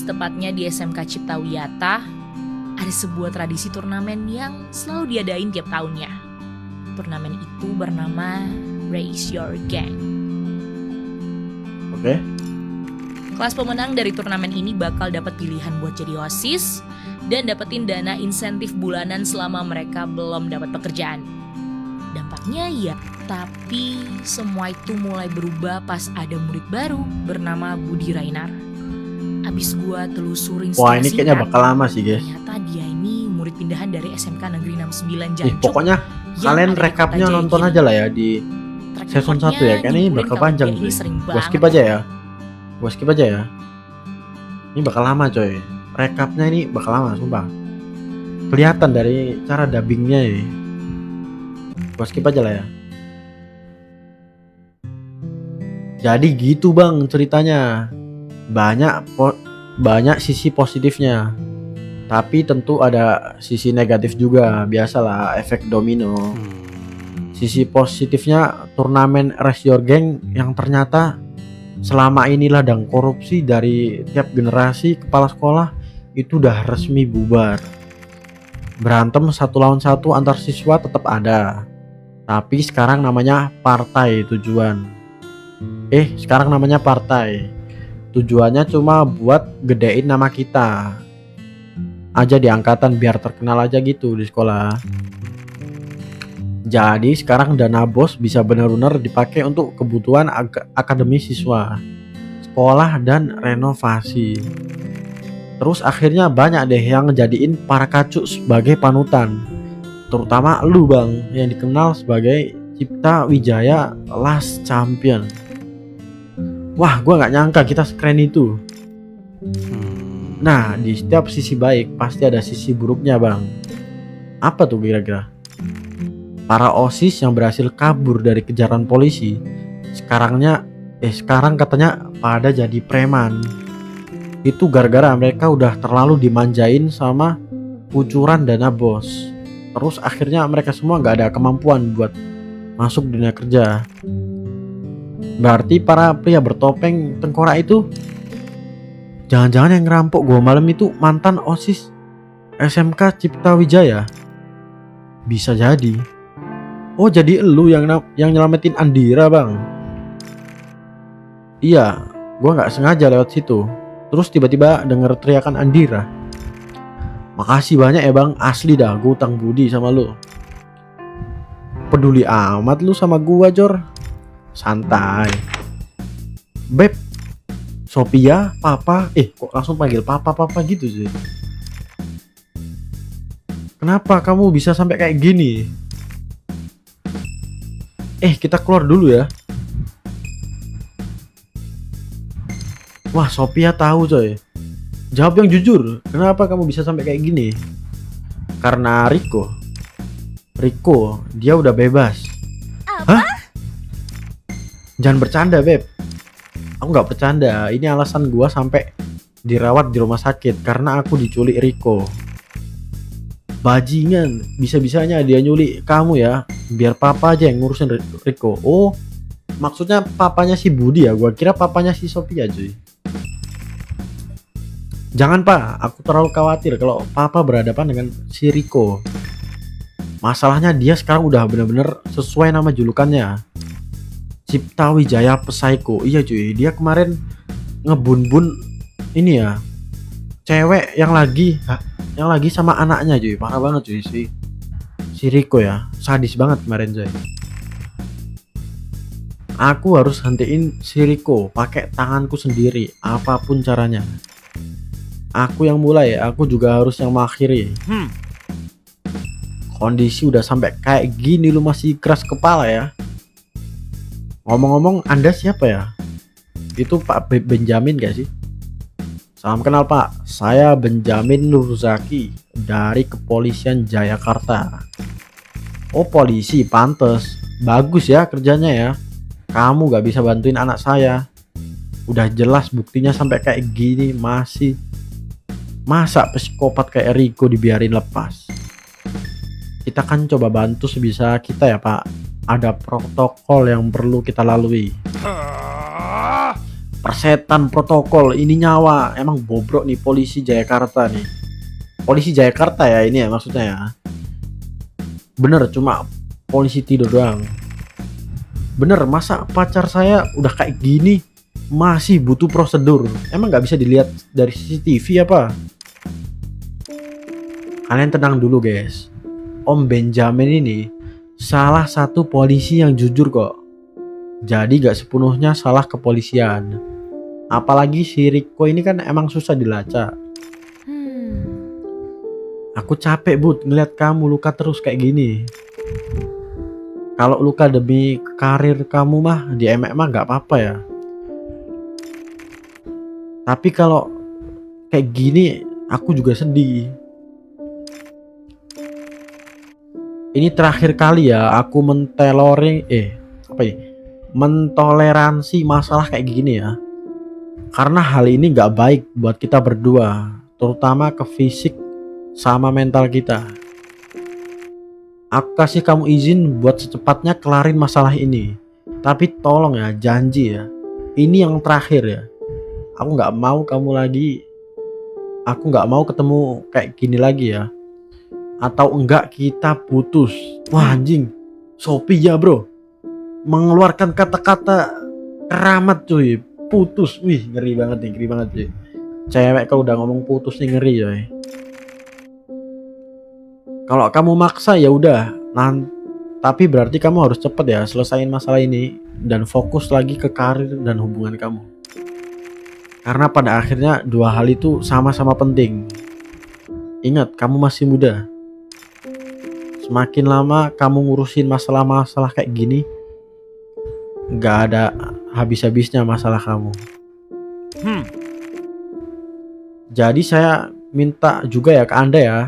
tepatnya di SMK Cipta Wiyata, ada sebuah tradisi turnamen yang selalu diadain tiap tahunnya. Turnamen itu bernama Raise Your Gang. Oke. Kelas pemenang dari turnamen ini bakal dapat pilihan buat jadi OSIS dan dapetin dana insentif bulanan selama mereka belum dapat pekerjaan. Dampaknya ya, tapi semua itu mulai berubah pas ada murid baru bernama Budi Rainar. Abis gua telusurin Wah, ini kayaknya bakal lama sih guys. ternyata dia ini murid pindahan dari SMK Negeri 69 Jancuk. Pokoknya kalian rekapnya nonton aja lah ya di season 1 ya. Kayaknya ini bakal panjang cuy. Gua skip aja ya. Ini bakal lama coy. Rekapnya ini bakal lama sumpah. Kelihatan dari cara dubbingnya ya. Gua skip aja lah ya. Jadi gitu bang ceritanya. Banyak sisi positifnya. Tapi tentu ada sisi negatif juga. Biasalah, efek domino. Sisi positifnya turnamen Raise Your Gang yang ternyata selama ini ladang korupsi dari tiap generasi kepala sekolah itu udah resmi bubar. Berantem 1 lawan 1 antar siswa tetap ada, tapi sekarang namanya partai tujuannya cuma buat gedein nama kita aja di angkatan biar terkenal aja gitu di sekolah. Jadi sekarang dana BOS bisa benar-benar dipakai untuk kebutuhan akademi siswa, sekolah dan renovasi. Terus akhirnya banyak deh yang ngejadiin Parkacu sebagai panutan. Terutama lu bang yang dikenal sebagai Cipta Wijaya Last Champion. Wah, gua nggak nyangka kita sekeren itu. Nah, di setiap sisi baik pasti ada sisi buruknya bang. Apa tuh kira-kira? Para OSIS yang berhasil kabur dari kejaran polisi sekarang katanya pada jadi preman. Itu gara-gara mereka udah terlalu dimanjain sama kucuran dana BOS. Terus akhirnya mereka semua nggak ada kemampuan buat masuk dunia kerja. Berarti para pria bertopeng tengkorak itu jangan-jangan yang ngerampok gua malam itu mantan OSIS SMK Cipta Wijaya. Bisa jadi. Oh, jadi elu yang nyelamatin Andira bang. Iya, gua nggak sengaja lewat situ. Terus tiba-tiba denger teriakan Andira. Makasih banyak ya bang, asli dah gua utang budi sama lu. Peduli amat lu sama gua Jor. Santai. Beb, Sophia, papa, kok langsung panggil papa gitu sih. Kenapa kamu bisa sampai kayak gini? Kita keluar dulu ya. Wah, Sophia tahu coy. Jawab yang jujur. Kenapa kamu bisa sampai kayak gini? Karena Rico. Rico, dia udah bebas. Apa? Hah? Jangan bercanda, Beb. Aku nggak bercanda. Ini alasan gua sampai dirawat di rumah sakit karena aku diculik Rico. Bajingan, bisa-bisanya dia nyulik kamu ya. Biar papa aja yang ngurusin Rico. Oh, maksudnya papanya si Budi ya? Gua kira papanya si Sophia cuy. Jangan pak, aku terlalu khawatir kalau papa berhadapan dengan si Rico. Masalahnya dia sekarang udah bener-bener sesuai nama julukannya. Cipta Wijaya Psycho. Iya cuy, dia kemarin ngebun-bun ini ya. Cewek yang lagi sama anaknya cuy. Parah banget cuy si Rico ya. Sadis banget kemarin cuy. Aku harus hentiin si Rico pakai tanganku sendiri apapun caranya. Aku yang mulai, aku juga harus yang mengakhiri. Kondisi udah sampai kayak gini lu masih keras kepala ya. Ngomong-ngomong, Anda siapa ya? Itu Pak Benjamin gak sih? Salam kenal Pak, saya Benjamin Nurzaki dari Kepolisian Jayakarta. Oh polisi, pantes. Bagus ya kerjanya ya. Kamu gak bisa bantuin anak saya. Udah jelas buktinya sampai kayak gini masih. Masa psikopat kayak Rico dibiarin lepas? Kita kan coba bantu sebisa kita ya Pak. Ada protokol yang perlu kita lalui. Persetan protokol, ini nyawa. Emang bobrok nih polisi Jayakarta nih. Polisi Jayakarta ya ini ya maksudnya ya. Bener cuma polisi tidur doang. Bener, masa pacar saya udah kayak gini masih butuh prosedur? Emang nggak bisa dilihat dari CCTV apa? Kalian tenang dulu guys. Om Benjamin ini salah satu polisi yang jujur kok. Jadi gak sepenuhnya salah kepolisian. Apalagi si Rico ini kan emang susah dilacak. Aku capek Bud ngeliat kamu luka terus kayak gini. Kalau luka demi karir kamu mah di MX mah gak apa-apa ya. Tapi kalau kayak gini aku juga sedih. Ini terakhir kali ya aku mentoleransi masalah kayak gini ya. Karena hal ini gak baik buat kita berdua, terutama ke fisik sama mental kita. Aku kasih kamu izin buat secepatnya kelarin masalah ini. Tapi tolong ya, janji ya. Ini yang terakhir ya. Aku gak mau ketemu kayak gini lagi ya. Atau enggak kita putus. Wah anjing, Sophia bro mengeluarkan kata-kata keramat cuy. Putus, wih ngeri banget cuy. Cewek kalau udah ngomong putus nih ngeri coy. Kalau kamu maksa ya udah, tapi berarti kamu harus cepet ya selesain masalah ini dan fokus lagi ke karir dan hubungan kamu. Karena pada akhirnya dua hal itu sama-sama penting. Ingat, kamu masih muda. Semakin lama kamu ngurusin masalah-masalah kayak gini, gak ada habis-habisnya masalah kamu. Jadi saya minta juga ya ke Anda ya,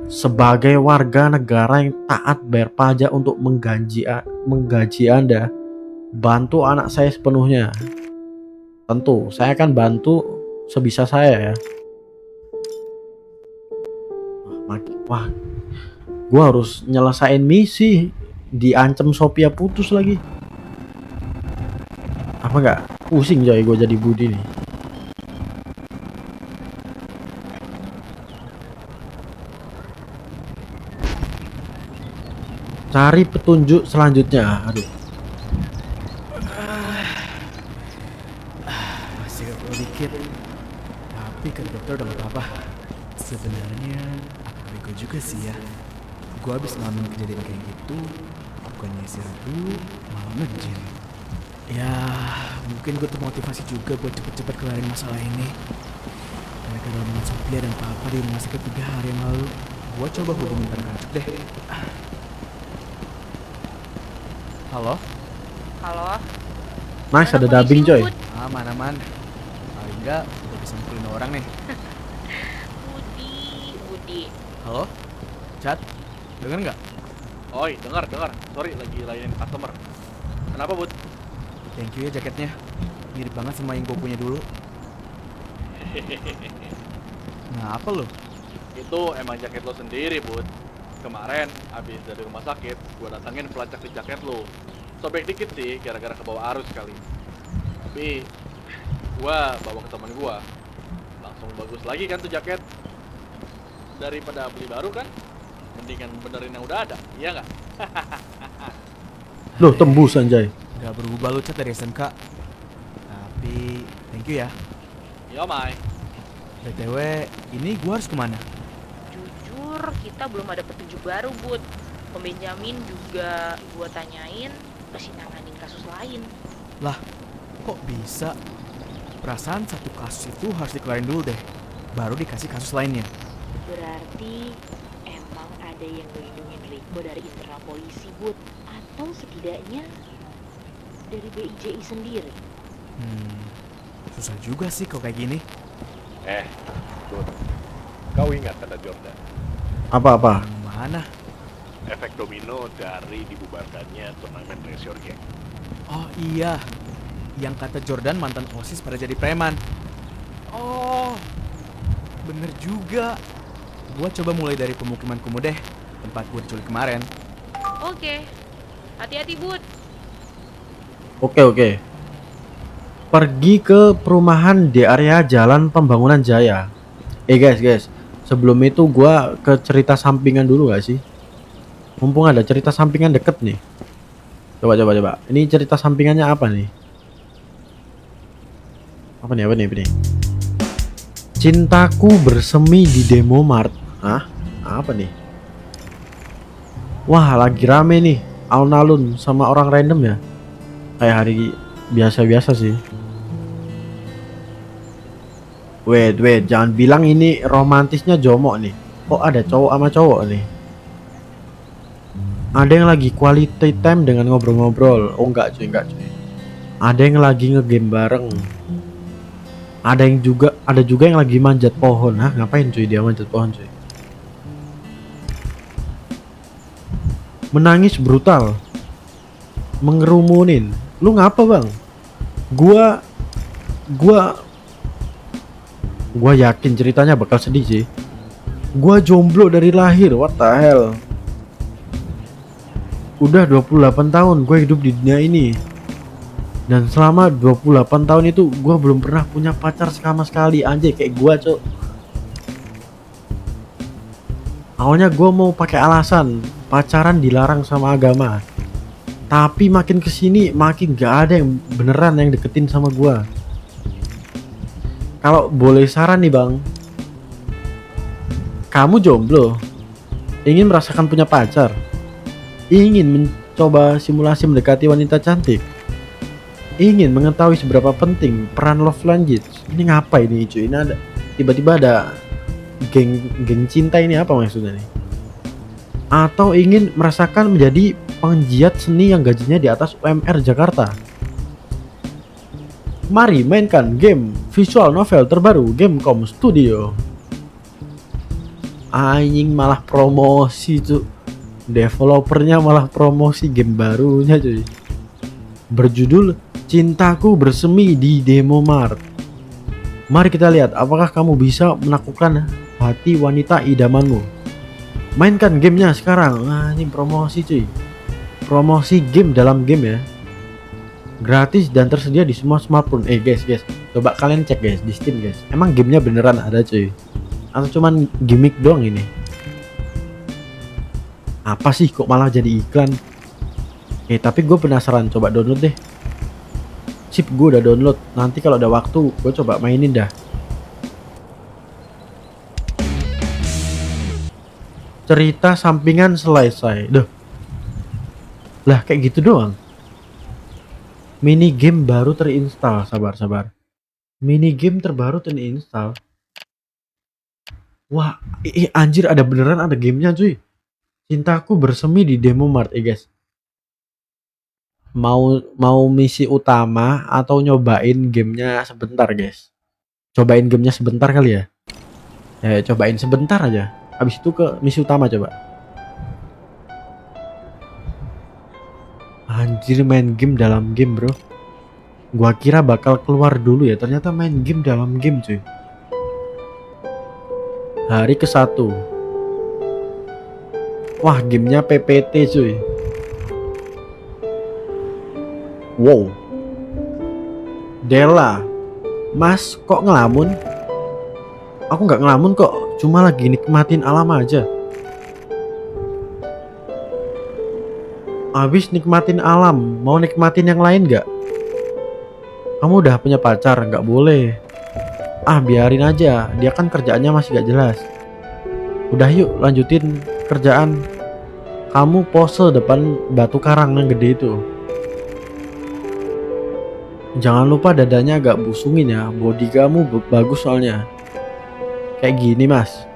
sebagai warga negara yang taat bayar pajak untuk menggaji Anda, bantu anak saya sepenuhnya. Tentu saya akan bantu sebisa saya ya. Wah, gue harus nyelesain misi. Diancam Sophia putus lagi. Apa enggak pusing coy gue jadi Budi nih. Cari petunjuk selanjutnya. Aduh. masih gagal dikit. Tapi kata dokter udah gak apa-apa. Sebenarnya aku bego juga sih ya. Gue habis ngalamin kejadian kayak gitu, bukannya istirahat dulu, malah nge-gym. Ya, mungkin gue termotivasi juga buat cepet-cepet kelarin masalah ini. Gara-gara dengan Sophia dan Papa di rumah sakit 3 hari yang lalu, gue coba hubungin rekan Cuk deh. Halo? Halo? Nice, ada Mana dubbing kondisi lu, coy. Bud? Aman. Paling enggak udah bisa mukulin orang nih. Budi. Halo? Chat? Denger nggak? Oi, dengar. Sorry, lagi layanin customer. Kenapa, Bud? Thank you ya jaketnya. Mirip banget sama yang gue punya dulu. Nah, apa lo? Itu emang jaket lo sendiri, Bud. Kemarin, abis dari rumah sakit, gue datangin pelacak di jaket lo. Sobek dikit sih, gara-gara kebawa arus kali. Tapi, gue bawa ke teman gue. Langsung bagus lagi kan tuh jaket. Daripada beli baru kan, mendingan benerin yang udah ada, iya nggak? Loh, tembus anjay. Gak berubah lo Chat dari SMK. Tapi, thank you ya. Yo, Mai. BTW, ini gue harus kemana? Jujur, kita belum ada petunjuk baru, Bud. Om Benjamin juga gua tanyain masih nanganin kasus lain. Lah, kok bisa? Perasaan satu kasus itu harus dikelarin dulu deh, baru dikasih kasus lainnya. Berarti emang ada yang ngelindungin Riko dari internal polisi, Bud. Atau setidaknya dari BIJI sendiri. Susah juga sih kok kayak gini. Bud, kau ingat kata Jordan? Apa-apa? Mana? Efek domino dari dibubarkannya turnamen Treasure Gang. Oh iya, yang kata Jordan mantan OSIS pada jadi preman. Oh, bener juga. Gua coba mulai dari pemukiman kumuh deh, tempat gua diculik kemarin. Oke, hati-hati, Bud. Oke. Pergi ke perumahan di area Jalan Pembangunan Jaya. Guys, sebelum itu gua ke cerita sampingan dulu gak sih? Mumpung ada cerita sampingan deket nih. Coba. Ini cerita sampingannya apa nih? Apa nih? Cintaku bersemi di Demo Mart. Hah? Apa nih? Wah, lagi rame nih. Alun-alun sama orang random ya. Kayak hari biasa-biasa sih. Wait, jangan bilang ini romantisnya Jomok nih. Kok ada cowok sama cowok nih? Ada yang lagi quality time dengan ngobrol-ngobrol. Oh enggak cuy. Ada yang lagi ngegame bareng. Ada juga yang lagi manjat pohon. Hah, ngapain cuy dia manjat pohon cuy? Menangis brutal. Mengerumunin. Lu ngapa, Bang? Gua yakin ceritanya bakal sedih sih. Gua jomblo dari lahir, what the hell. Udah 28 tahun gue hidup di dunia ini. Dan selama 28 tahun itu gue belum pernah punya pacar sama sekali. Anjay, kayak gue cok. Awalnya gue mau pakai alasan pacaran dilarang sama agama. Tapi makin kesini makin gak ada yang beneran yang deketin sama gue. Kalau boleh saran nih bang, kamu jomblo, ingin merasakan punya pacar, ingin mencoba simulasi mendekati wanita cantik, ingin mengetahui seberapa penting peran love language. Ini ngapa ini cuy? Ini ada tiba-tiba ada geng cinta, ini apa maksudnya nih? Atau ingin merasakan menjadi penggiat seni yang gajinya di atas UMR Jakarta? Mari mainkan game visual novel terbaru Gamecom Studio. Anjing, malah promosi cuy. Developernya malah promosi game barunya cuy. Berjudul Cintaku Bersemi di Demo Mart. Mari kita lihat apakah kamu bisa menaklukkan hati wanita idamanmu. Mainkan gamenya sekarang. Ini promosi cuy. Promosi game dalam game ya. Gratis dan tersedia di semua smartphone. Guys, coba kalian cek guys di Steam guys. Emang gamenya beneran ada cuy? Atau cuman gimmick doang ini? Apa sih kok malah jadi iklan? Tapi gue penasaran, coba download deh. Sip, gue udah download. Nanti kalau ada waktu gue coba mainin dah. Cerita sampingan selesai. Duh. Lah kayak gitu doang. Mini game baru terinstall. Sabar. Mini game terbaru terinstall. Wah, anjir, ada beneran ada gamenya cuy. Cintaku bersemi di Demo Mart guys. Mau misi utama atau nyobain gamenya sebentar guys? Cobain gamenya sebentar kali ya. Cobain sebentar aja. Habis itu ke misi utama coba. Anjir, main game dalam game bro. Gua kira bakal keluar dulu ya, ternyata main game dalam game cuy. Hari ke-1. Wah, gamenya PPT cuy. Wow. Dela, Mas kok ngelamun? Aku nggak ngelamun kok, cuma lagi nikmatin alam aja. Habis nikmatin alam, mau nikmatin yang lain nggak? Kamu udah punya pacar? Nggak boleh. Ah, biarin aja, dia kan kerjaannya masih gak jelas. Udah yuk lanjutin kerjaan. Kamu pose depan batu karang yang gede itu. Jangan lupa dadanya agak busungin ya, body kamu bagus soalnya. Kayak gini mas.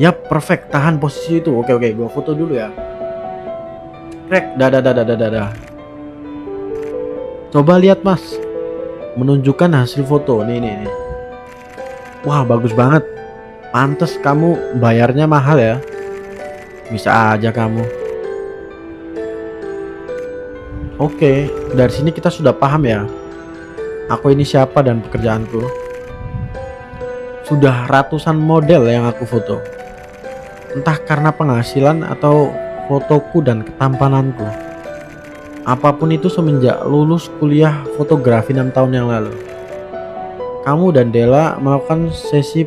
Yap, perfect, tahan posisi itu. Oke, gua foto dulu ya. Krek, dadah. Coba lihat mas, menunjukkan hasil foto. Nih. Wah, bagus banget. Pantes kamu bayarnya mahal ya. Bisa aja kamu. Oke, dari sini kita sudah paham ya. Aku ini siapa dan pekerjaanku. Sudah ratusan model yang aku foto. Entah karena penghasilan atau fotoku dan ketampananku. Apapun itu semenjak lulus kuliah fotografi 6 tahun yang lalu. Kamu dan Dela melakukan sesi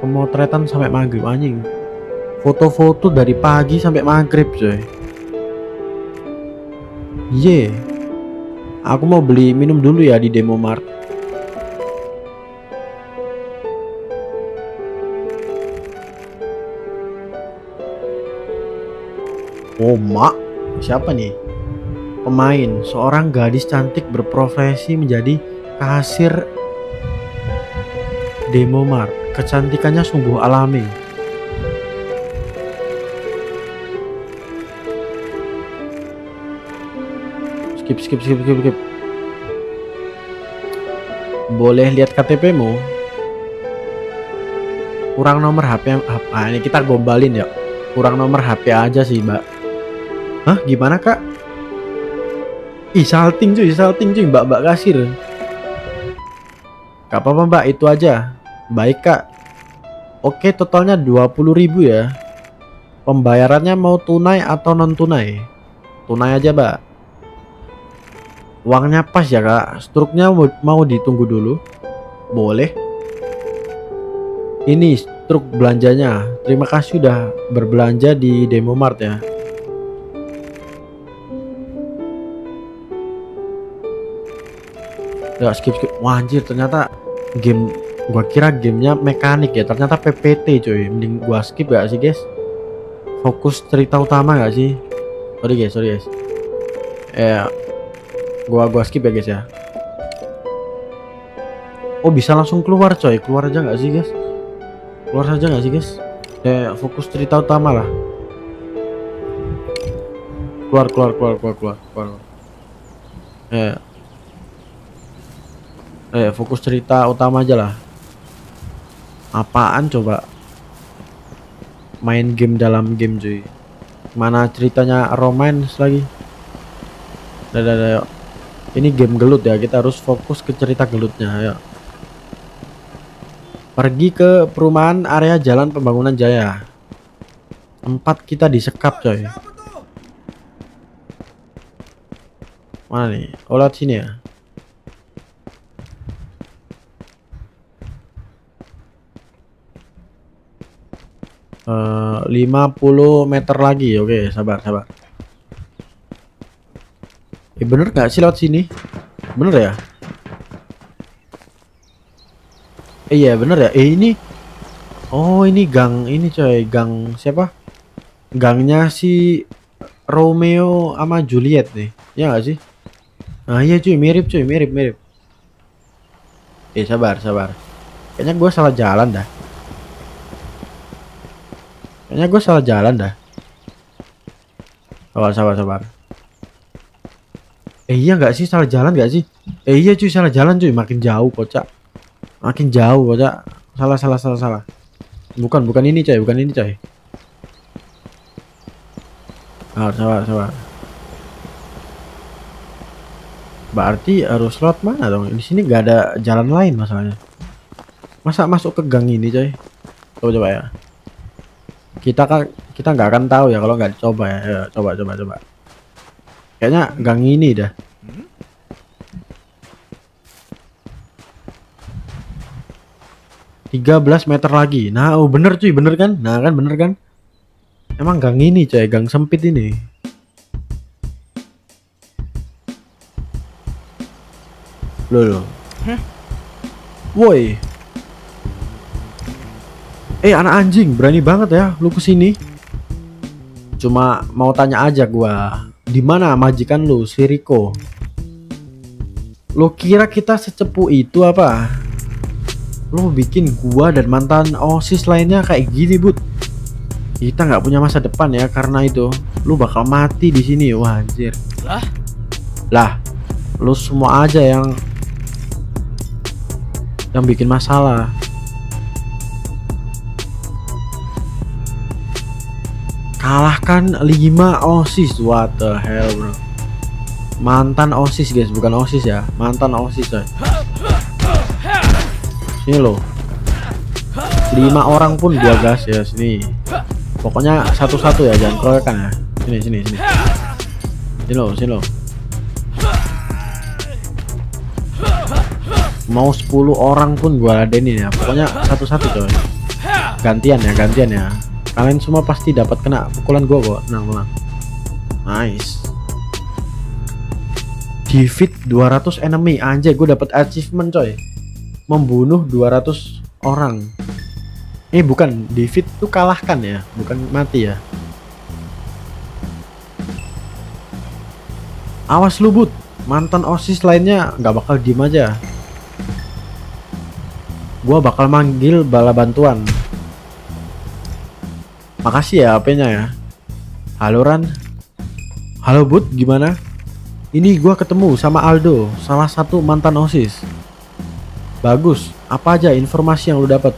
pemotretan sampai maghrib anjing. Foto-foto dari pagi sampai maghrib coy. Aku mau beli minum dulu ya di Demo Mart. Oh mak, siapa nih? Pemain, seorang gadis cantik berprofesi menjadi kasir Demo Mart. Kecantikannya sungguh alami. Skip. Boleh lihat KTP-mu? Kurang nomor HP. Ini kita gombalin ya. Kurang nomor HP aja sih, Mbak. Hah, gimana, Kak? Salting cuy, Mbak kasir. Gak apa-apa, Mbak, itu aja. Baik, Kak. Oke, totalnya 20.000 ya. Pembayarannya mau tunai atau non tunai? Tunai aja, Mbak. Uangnya pas ya kak. Struknya mau ditunggu dulu? Boleh. Ini struk belanjanya. Terima kasih udah berbelanja di Demo Mart ya. Ya skip. Wah anjir, ternyata game. Gua kira gamenya mekanik ya. Ternyata PPT coy. Mending gua skip gak sih guys? Fokus cerita utama gak sih? Sorry guys. Gua skip ya guys ya. Oh bisa langsung keluar coy. Keluar aja nggak sih guys? Keluar saja nggak sih guys? Fokus cerita utama lah. Keluar. Fokus cerita utama aja lah. Apaan coba? Main game dalam game cuy. Mana ceritanya romance lagi? Dadah. Ini game gelut ya, kita harus fokus ke cerita gelutnya ya. Pergi ke perumahan area Jalan Pembangunan Jaya. Tempat kita disekap coy. Mana nih? Oh lewat sini ya. Eh, 50 meter lagi. Oke, sabar. Bener gak sih lewat sini? Bener ya? Iya bener ya. Ini. Oh ini gang ini coy. Gang siapa? Gangnya si Romeo sama Juliet nih. Ya nggak sih? Nah iya cuy, mirip cuy, mirip. Sabar. Kayaknya gue salah jalan dah. Sabar. Iya nggak sih, salah jalan nggak sih? Iya cuy, salah jalan cuy. Makin jauh kocak. Salah. Bukan ini coy. Sabar. Berarti harus lewat mana dong? Di sini nggak ada jalan lain masalahnya. Masa masuk ke gang ini coy? Coba ya. Kita nggak akan tahu ya kalau nggak dicoba ya. Ya, coba. Kayaknya gang ini dah. Tiga 13 meter lagi. Nah, oh bener cuy, bener kan? Bener kan? Emang gang ini coy, gang sempit ini. Loh. Woi. Anak anjing, berani banget ya lu kesini. Cuma mau tanya aja gua, di mana majikan lu, si Rico? Lu kira kita secepu itu apa? Lu bikin gua dan mantan OSIS lainnya kayak gini, Bud. Kita nggak punya masa depan ya karena itu. Lu bakal mati di sini, wah anjir. Lah, lu semua aja yang bikin masalah. Kalahkan 5 OSIS, what the hell bro. Mantan OSIS guys, bukan OSIS ya, mantan OSIS coy. Sini lo, 5 orang pun gua gas ya sini. Pokoknya satu-satu ya, jangan keroyokan ya. Sini. Sini lo. Mau 10 orang pun gua ladenin ya. Pokoknya satu-satu coy. Gantian ya. Kalian semua pasti dapat kena pukulan gua kok. Tenang. Nice. Defeat 200 enemy. Anjay, gua dapat achievement coy. Membunuh 200 orang. Bukan defeat tuh kalahkan ya, bukan mati ya. Awas lu Bud, mantan OSIS lainnya nggak bakal diem aja. Gua bakal manggil bala bantuan. Makasih ya HP-nya ya. Halo Ran. Halo Bud, gimana? Ini gua ketemu sama Aldo, salah satu mantan OSIS. Bagus, apa aja informasi yang lu dapat?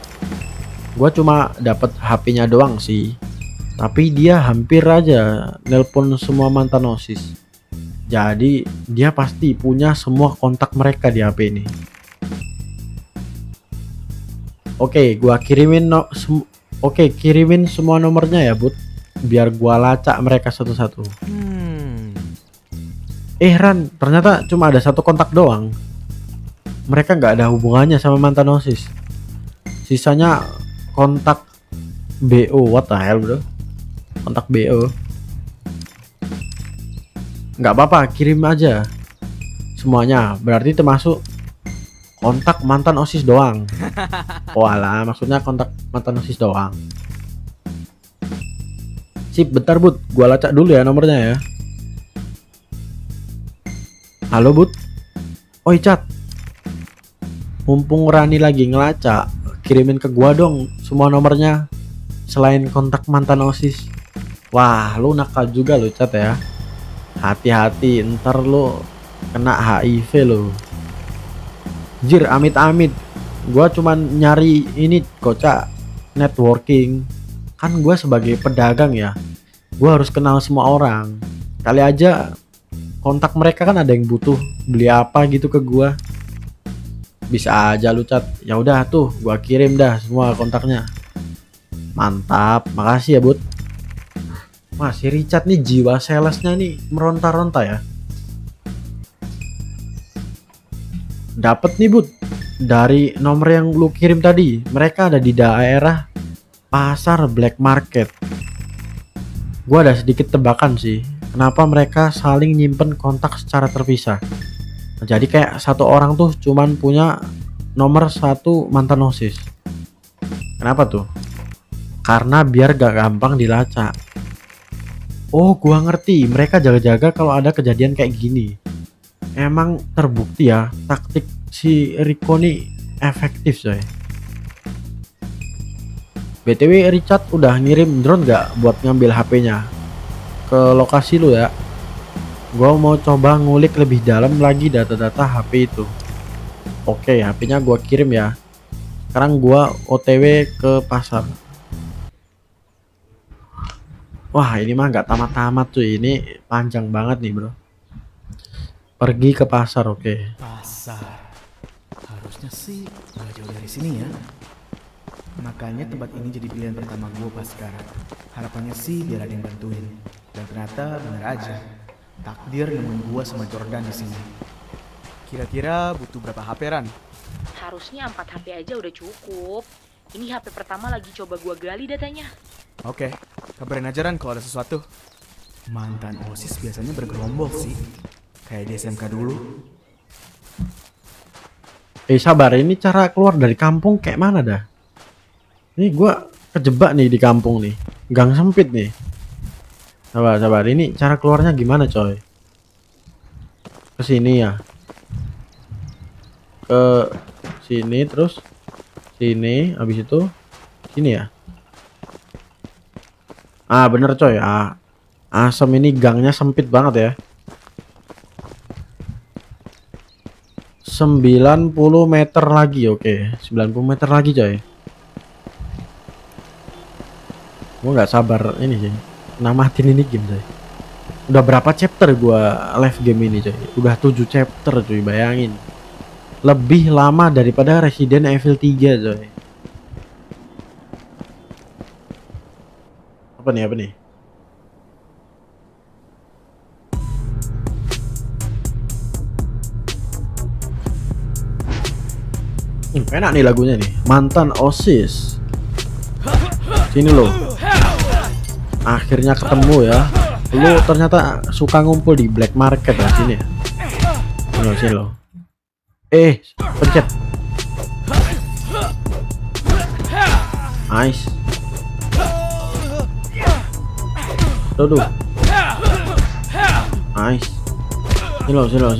Gua cuma dapat HP-nya doang sih. Tapi dia hampir aja nelpon semua mantan OSIS. Jadi dia pasti punya semua kontak mereka di HP ini. Oke, gua kirimin kirimin semua nomornya ya, Bud. Biar gua lacak mereka satu-satu. Ran, ternyata cuma ada satu kontak doang. Mereka nggak ada hubungannya sama mantan OSIS. Sisanya kontak BO. What the hell bro? Kontak BO. Nggak apa-apa, kirim aja semuanya. Berarti termasuk kontak mantan OSIS doang. Walah, maksudnya kontak mantan OSIS doang. Sip, bentar Bud, gua lacak dulu ya nomornya ya. Halo Bud. Oi Cat, mumpung Rani lagi ngelacak, kirimin ke gua dong semua nomornya selain kontak mantan OSIS. Wah, lu nakal juga lu Cat ya. Hati-hati, ntar lu kena HIV lu. Jir, amit-amit. Gua cuman nyari ini kocak networking. Kan gua sebagai pedagang ya, gua harus kenal semua orang. Kali aja kontak mereka kan ada yang butuh beli apa gitu ke gua. Bisa aja lu Cat. Ya udah tuh, gua kirim dah semua kontaknya. Mantap, makasih ya Bud. Wah, si Richard nih jiwa salesnya nih meronta-ronta ya. Dapat nih Bud, dari nomor yang lu kirim tadi. Mereka ada di daerah pasar black market. Gua ada sedikit tebakan sih, kenapa mereka saling nyimpen kontak secara terpisah. Jadi kayak satu orang tuh cuman punya nomor satu mantan OSIS. Kenapa tuh? Karena biar gak gampang dilacak. Oh, gua ngerti. Mereka jaga-jaga kalau ada kejadian kayak gini. Emang terbukti ya, taktik si Rico nih efektif coy. BTW Richard udah ngirim drone gak buat ngambil HP-nya ke lokasi lu ya? Gua mau coba ngulik lebih dalam lagi data-data HP itu. Oke, HP-nya gua kirim ya. Sekarang gua OTW ke pasar. Wah, ini mah nggak tamat-tamat cuy. Ini panjang banget nih, bro. Pergi ke pasar, oke. Pasar. Harusnya sih gak jauh dari sini ya. Makanya tempat ini jadi pilihan pertama gue pas sekarang. Harapannya sih biar ada yang bantuin. Dan ternyata bener aja. Takdir nemuin gue sama Jordan di sini. Kira-kira butuh berapa HP, Ran? Harusnya 4 HP aja udah cukup. Ini HP pertama lagi coba gua gali datanya. Oke, kabarin aja Ran kalau ada sesuatu. Mantan OSIS biasanya bergerombol sih. Kayak di SMK dulu. Sabar, ini cara keluar dari kampung kayak mana dah? Ini gua kejebak nih di kampung nih. Gang sempit nih. Sabar, ini cara keluarnya gimana coy? Ke sini ya. Ke sini terus sini, habis itu sini ya. Ah, bener coy. Asem ini gangnya sempit banget ya. 90 meter lagi, oke. 90 meter lagi coy. Gua nggak sabar ini sih. Namatin ini game coy. Udah berapa chapter gua live game ini coy? Udah 7 chapter coy, bayangin. Lebih lama daripada Resident Evil 3 coy. Apa nih? Enak nih lagunya nih. Mantan OSIS. Sini lo. Akhirnya ketemu ya. Lu ternyata suka ngumpul di black market ya, sini ya. Sini lo. Pencet. Nice. Tuh. Nice. Sini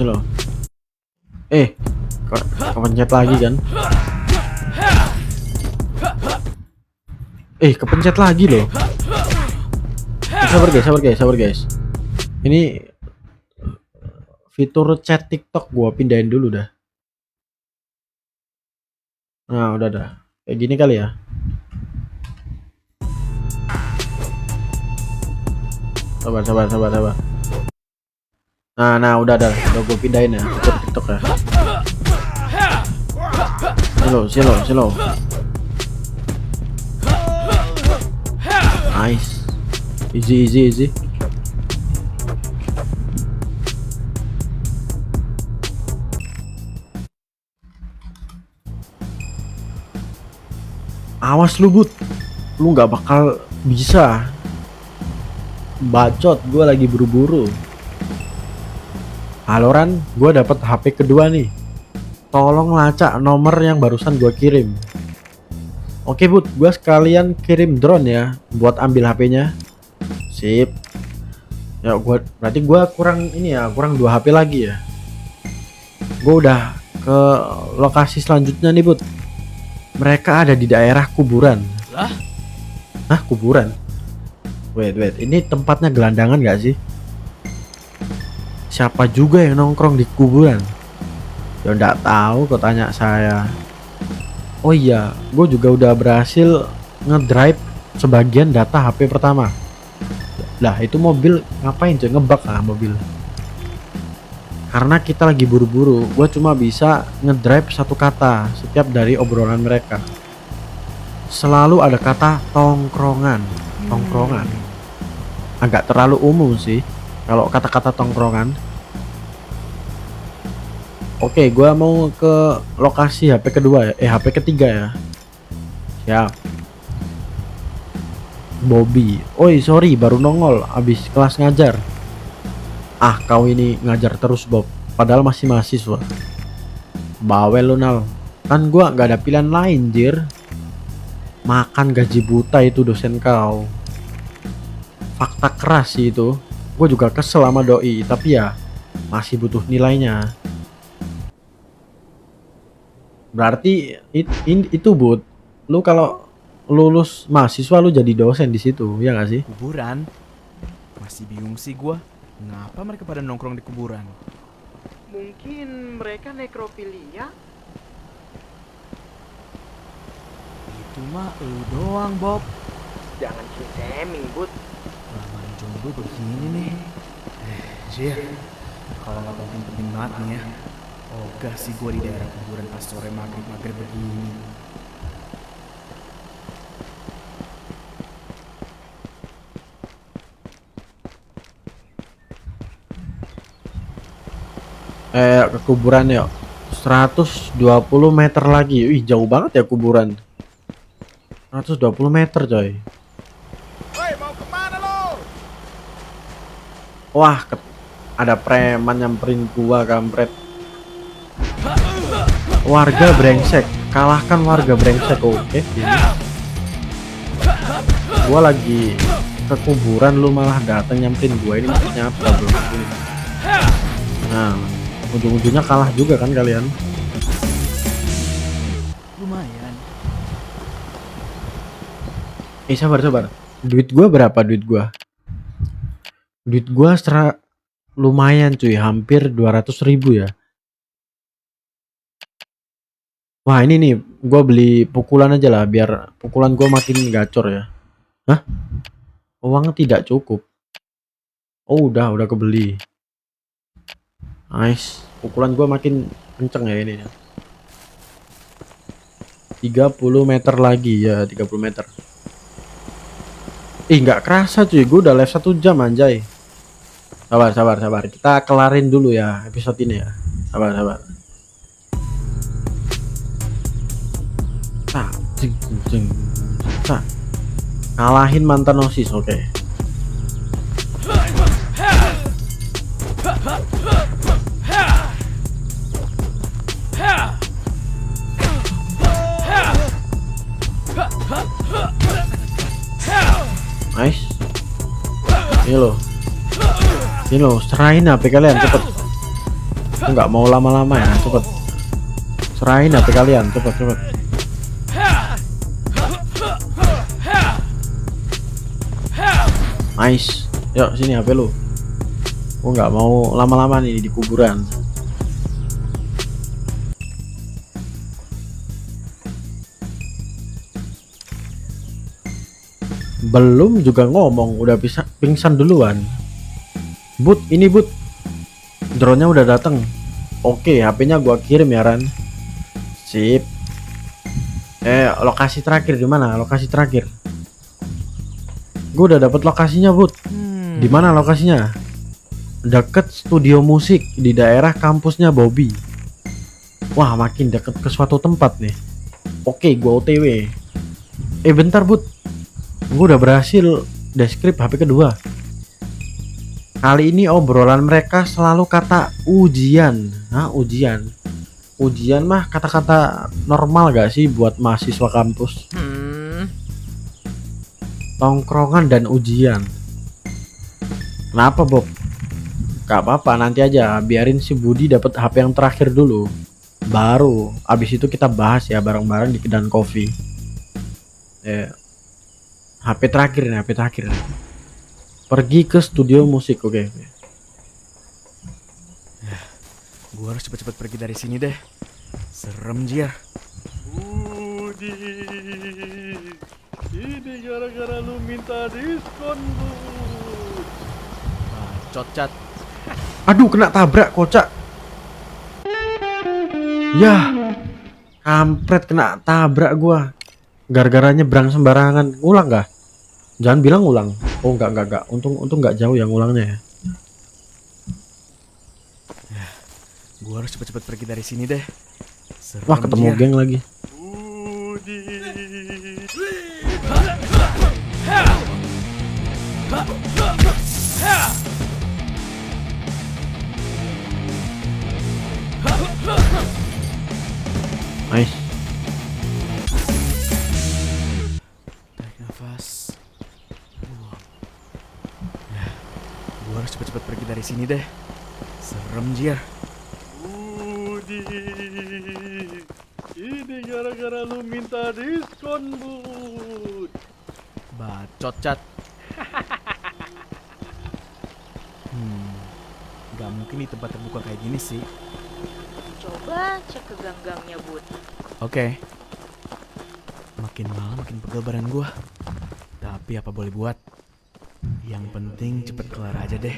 lo. Kepencet lagi kan? Kepencet lagi loh. Sabar guys. Ini fitur chat TikTok gua pindahin dulu dah. Nah, udah dah. Kayak gini kali ya. Sabar. Nah, udah gua pindahin ya fitur TikTok ya. Slow. Nice. Easy. Awas lu, Bud. Lu nggak bakal bisa. Bacot, gue lagi buru-buru. Halo Ran, gue dapat HP kedua nih. Tolong lacak nomor yang barusan gue kirim. Oke Bud, gue sekalian kirim drone ya buat ambil HP-nya. Sip. Ya berarti gue kurang 2 HP lagi ya. Gue udah ke lokasi selanjutnya nih Bud. Mereka ada di daerah kuburan. Hah, kuburan? Wait, ini tempatnya gelandangan gak sih? Siapa juga yang nongkrong di kuburan? Ya nggak tahu, kok tanya saya. Oh iya, gue juga udah berhasil ngedrive sebagian data HP pertama. Lah itu mobil ngapain coy, ngebug mobil. Karena kita lagi buru-buru, gue cuma bisa ngedrive satu kata setiap dari obrolan mereka. Selalu ada kata tongkrongan. Agak terlalu umum sih kalau kata-kata tongkrongan. Oke, gua mau ke lokasi HP kedua ya. HP ketiga ya. Siap. Bobby. Oi, sorry baru nongol abis kelas ngajar. Kau ini ngajar terus Bob. padahal masih mahasiswa. Bawel lu Nal. Kan gua nggak ada pilihan lain, Jir. Makan gaji buta itu dosen kau. Fakta keras sih itu. Gue juga kesel sama doi, tapi ya masih butuh nilainya. Berarti itu Bud, lu kalau lulus mahasiswa lu jadi dosen di situ, ya gak sih? Kuburan? Masih bingung sih gua. Ngapa mereka pada nongkrong di kuburan? Mungkin mereka nekrofilia? Itu mah lu doang, Bob. Jangan shaming, Bud. Lamaran jomblo begini nih. Jir, kalau nggak penting-penting banget nih ya. Ogah sih gua di daerah kuburan pas sore maghrib begini. Ke kuburan ya. 120 meter lagi. Wih, jauh banget ya kuburan. 120 meter, coy. Woi, mau kemana lo? Wah, ada preman nyamperin gua, kampret. Warga brengsek, kalahkan warga brengsek. Oke, sini. Gua lagi ke kuburan, lu malah datang nyamperin gua. Ini maksudnya apa, bro? Nah, ujung-ujungnya kalah juga kan kalian. Lumayan. Sabar. Duit gua berapa duit gua? Duit gua lumayan cuy, hampir 200.000 ya. Wah, ini nih, gua beli pukulan aja lah biar pukulan gua makin gacor ya. Hah? Uang tidak cukup. Oh, udah kebeli. Nice. Pukulan gua makin kenceng ya ini. 30 meter lagi ya, 30 meter. Ih, nggak kerasa cuy, gue udah live 1 jam anjay. Sabar. Kita kelarin dulu ya episode ini ya. Sabar. Kalahin mantan OSIS, oke. Nice. Ini lo, serahin HP kalian cepet. Nggak mau lama-lama ya, cepet. Serahin HP kalian cepet. Nice. Yuk sini HP lu. Gua nggak mau lama-lama nih di kuburan. Belum juga ngomong udah bisa pingsan duluan. But, ini But. Drone-nya udah datang. Oke, HP-nya gua kirim ya, Ran. Sip. Lokasi terakhir di mana? Lokasi terakhir. Gue udah dapet lokasinya, But. Di mana lokasinya? Deket studio musik di daerah kampusnya Bobby. Wah, makin deket ke suatu tempat nih. Oke, gua OTW. Bentar, But. Gue udah berhasil deskrip HP kedua. Kali ini obrolan mereka selalu kata ujian. Nah, ujian. Ujian mah kata-kata normal gak sih buat mahasiswa kampus? Tongkrongan dan ujian. Kenapa, Bob? Gak apa-apa, nanti aja biarin si Budi dapat HP yang terakhir dulu. Baru abis itu kita bahas ya bareng-bareng di kedai kopi. HP terakhir nih, HP terakhir. Pergi ke studio musik, oke. Gua harus cepet-cepet pergi dari sini deh. Serem, Jir. Budi, ini gara-gara lu minta diskon, Bud. Bacot, Cat. Aduh, kena tabrak, kocak. Yah, kampret, kena tabrak gua. Gara-gara nyebrang sembarangan. Ngulang gak? Jangan bilang ngulang. Oh, enggak. Untung enggak jauh yang ngulangnya ya. Gua harus cepet-cepet pergi dari sini deh. Serem, Wah, ketemu Jir. geng lagi. Budi. Nice. Tarik nafas. Ya, gue harus cepet-cepet pergi dari sini deh. Serem Jir. Budi, ini gara-gara lu minta diskon, Bud. Bacot cat. Gak mungkin di tempat terbuka kayak gini sih. Coba cek ke gang-gangnya, Bud. Oke. Makin malam makin pegel badan gua. Tapi apa boleh buat? Yang penting cepet kelar aja deh.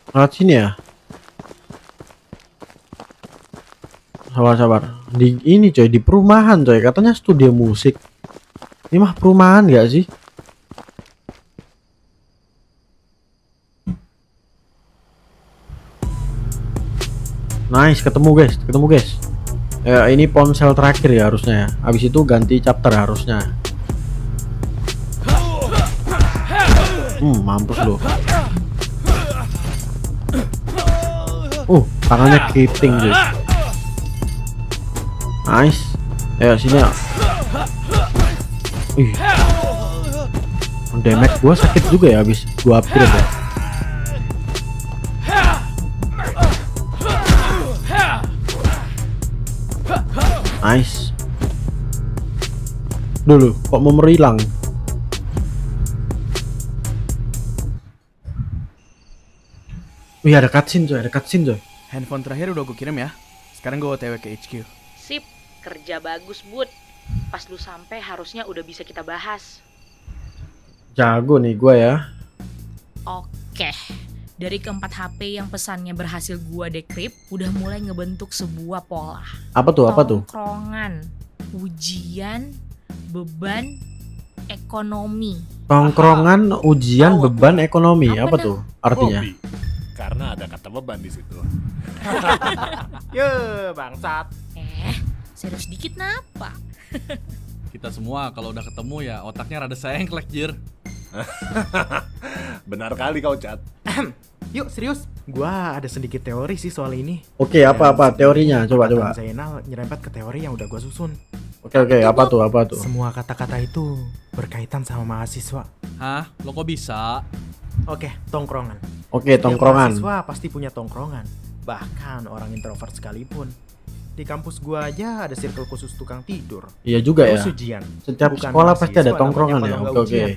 Lewat sini ya. Sabar. Di ini coy, di perumahan coy. Katanya studio musik. Ini mah perumahan gak sih? Nice, ketemu guys. Ya, ini ponsel terakhir ya harusnya ya. Habis itu ganti chapter harusnya. Mampus lu. Tangannya keriting guys. Nice. Ayo sini ya. Damage gua sakit juga ya habis gua upgrade ya. Nice. Dulu kok mau merilang. Wih, ada cutscene coy. Handphone terakhir udah gue kirim ya. Sekarang gue OTW ke HQ. Sip, kerja bagus, Bud. Pas lu sampai harusnya udah bisa kita bahas. Jago nih gua ya. Oke. Dari keempat HP yang pesannya berhasil gua decrypt, udah mulai ngebentuk sebuah pola. Apa tuh? Tongkrongan, ujian, beban, ekonomi. Tongkrongan, ujian, beban, ekonomi. Apa tuh artinya? Hobi. Karena ada kata beban di situ. Ye, bangsat. Serius dikit napa? Kita semua kalau udah ketemu ya otaknya rada sengklek, Jir. Benar kali kau, Cat. Yuk, serius. Gua ada sedikit teori sih soal ini. Oke, apa teorinya? Coba. Zainal nyerempet ke teori yang udah gua susun. Oke, apa tuh? Semua kata-kata itu berkaitan sama mahasiswa. Hah? Lo kok bisa? Oke, tongkrongan. Oke, tongkrongan. Mahasiswa pasti punya tongkrongan. Bahkan orang introvert sekalipun. Di kampus gua aja ada circle khusus tukang tidur. Iya juga ya. Terus ujian. Setiap Bukan sekolah pasti ada mahasiswa tongkrongan namanya ya. kalau nggak Oke. ujian.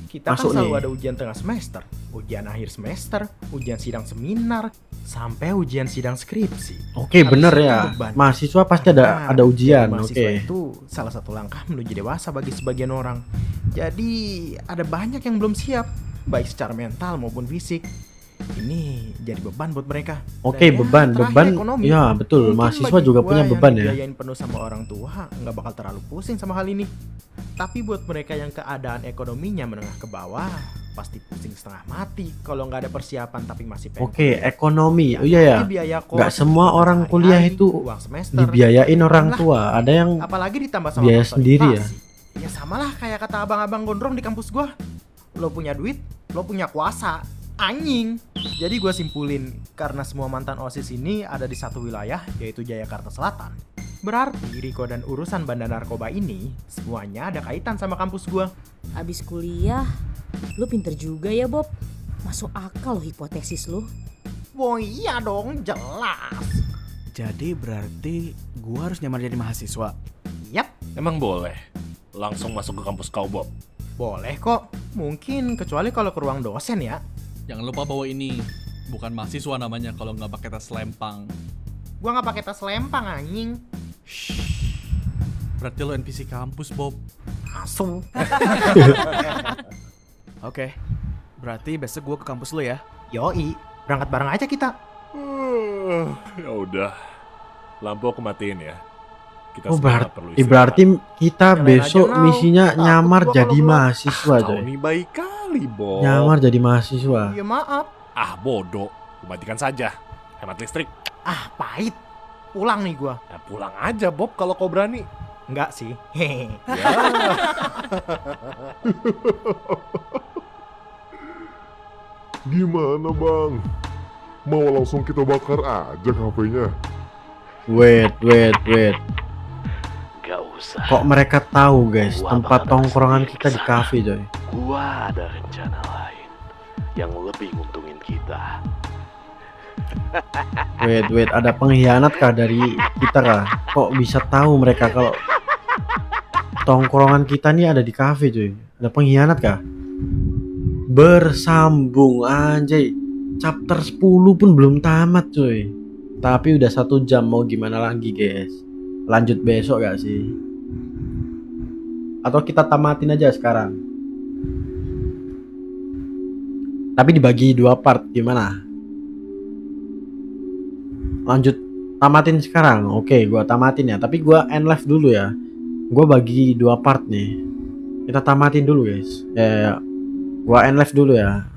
Kita Masuk kan selalu nih. ada ujian tengah semester, ujian akhir semester, ujian sidang seminar, sampai ujian sidang skripsi. Oke, Habis bener itu ya. beban. Mahasiswa pasti ada Karena ujian. jadi mahasiswa Oke. itu salah satu langkah menuju dewasa bagi sebagian orang. Jadi ada banyak yang belum siap, baik secara mental maupun fisik. Ini jadi beban buat mereka. Oke, Dan ya, beban. terakhir ekonomi. Ya, betul. Mungkin Mahasiswa bagi juga gua punya yang beban ya. dibiayain penuh sama orang tua, nggak bakal terlalu pusing sama hal ini. Tapi buat mereka yang keadaan ekonominya menengah ke bawah, pasti pusing setengah mati kalau nggak ada persiapan tapi masih pengen. Oke, ekonomi. Oh iya ya. Biaya kos, Nggak semua orang kuliah itu uang semester, dibiayain orang lah. tua. Ada yang Apalagi ditambah sama biaya faktor sendiri ya. inflasi. Ya samalah kayak kata abang-abang gondrong di kampus gua. Lo punya duit, lo punya kuasa. Anjing. Jadi gue simpulin, karena semua mantan OSIS ini ada di satu wilayah, yaitu Jayakarta Selatan. Berarti Riko dan urusan bandar narkoba ini semuanya ada kaitan sama kampus gue. Abis kuliah, lu pinter juga ya Bob. Masuk akal loh hipotesis lu. Oh iya dong, jelas. Jadi berarti gua harus nyamar jadi mahasiswa. Yap, Emang boleh langsung masuk ke kampus kau, Bob? boleh kok. Mungkin kecuali kalau ke ruang dosen ya. Jangan lupa bawa ini. Bukan mahasiswa namanya kalau nggak pakai tas lempang. Gua nggak pakai tas lempang anjing. Berarti lo NPC kampus, Bob. Asu. Oke. Berarti besok gua ke kampus lu ya. Yoi, berangkat bareng aja kita. Ya udah. Lampu aku matiin ya. Kita Oh, semua perlu berarti kita Nyalain besok aja, Nau. misinya Takut nyamar gua jadi kalau belum. mahasiswa Kau coy. ini baik kali, Bob. Nyamar jadi mahasiswa. Ya maaf. Ah, bodoh. Matikan saja. Hemat listrik. Ah, pahit. Pulang nih gua. Ya, pulang aja, Bob, kalau kau berani. Enggak sih. Hehe. Gimana bang? Mau langsung kita bakar aja HP-nya? Wait. Gak usah. Kok mereka tahu guys Gua tempat bakal tongkrongan sendiri kita di kesana. cafe coy. Gua ada rencana lain yang lebih nguntungin kita. Wait, ada pengkhianat kah dari kita kah? Kok bisa tahu mereka kalau tongkrongan kita nih ada di cafe cuy? Ada pengkhianat kah? Bersambung anjay. Chapter 10 pun belum tamat cuy. Tapi udah 1 jam, mau gimana lagi guys? Lanjut besok gak sih? Atau kita tamatin aja sekarang? Tapi dibagi 2 part gimana? Lanjut tamatin sekarang. Oke, gua tamatin ya. Tapi gua end live dulu ya. Gua bagi 2 part nih. Kita tamatin dulu guys. Ya. Gua end live dulu ya.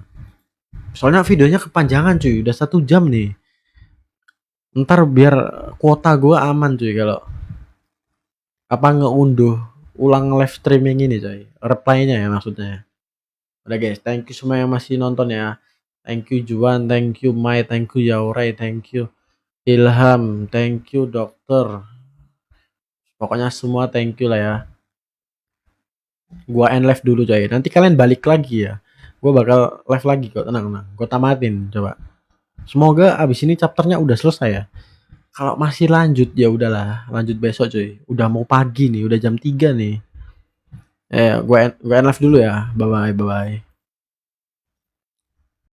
Soalnya videonya kepanjangan cuy. Udah 1 jam nih. Ntar biar kuota gua aman cuy kalau apa ngeunduh ulang live streaming ini coy. Reply-nya ya maksudnya. Udah guys, thank you semua yang masih nonton ya. Thank you Juan, thank you Mai, thank you Yaurai, thank you Ilham, thank you dokter. Pokoknya semua thank you lah ya. Gua end live dulu coy. Nanti kalian balik lagi ya. Gua bakal live lagi kok, tenang. Gua tamatin coba. Semoga abis ini chapternya udah selesai ya. Kalau masih lanjut ya udahlah, lanjut besok cuy. Udah mau pagi nih, udah jam 3 nih. Gua end live dulu ya. Bye bye.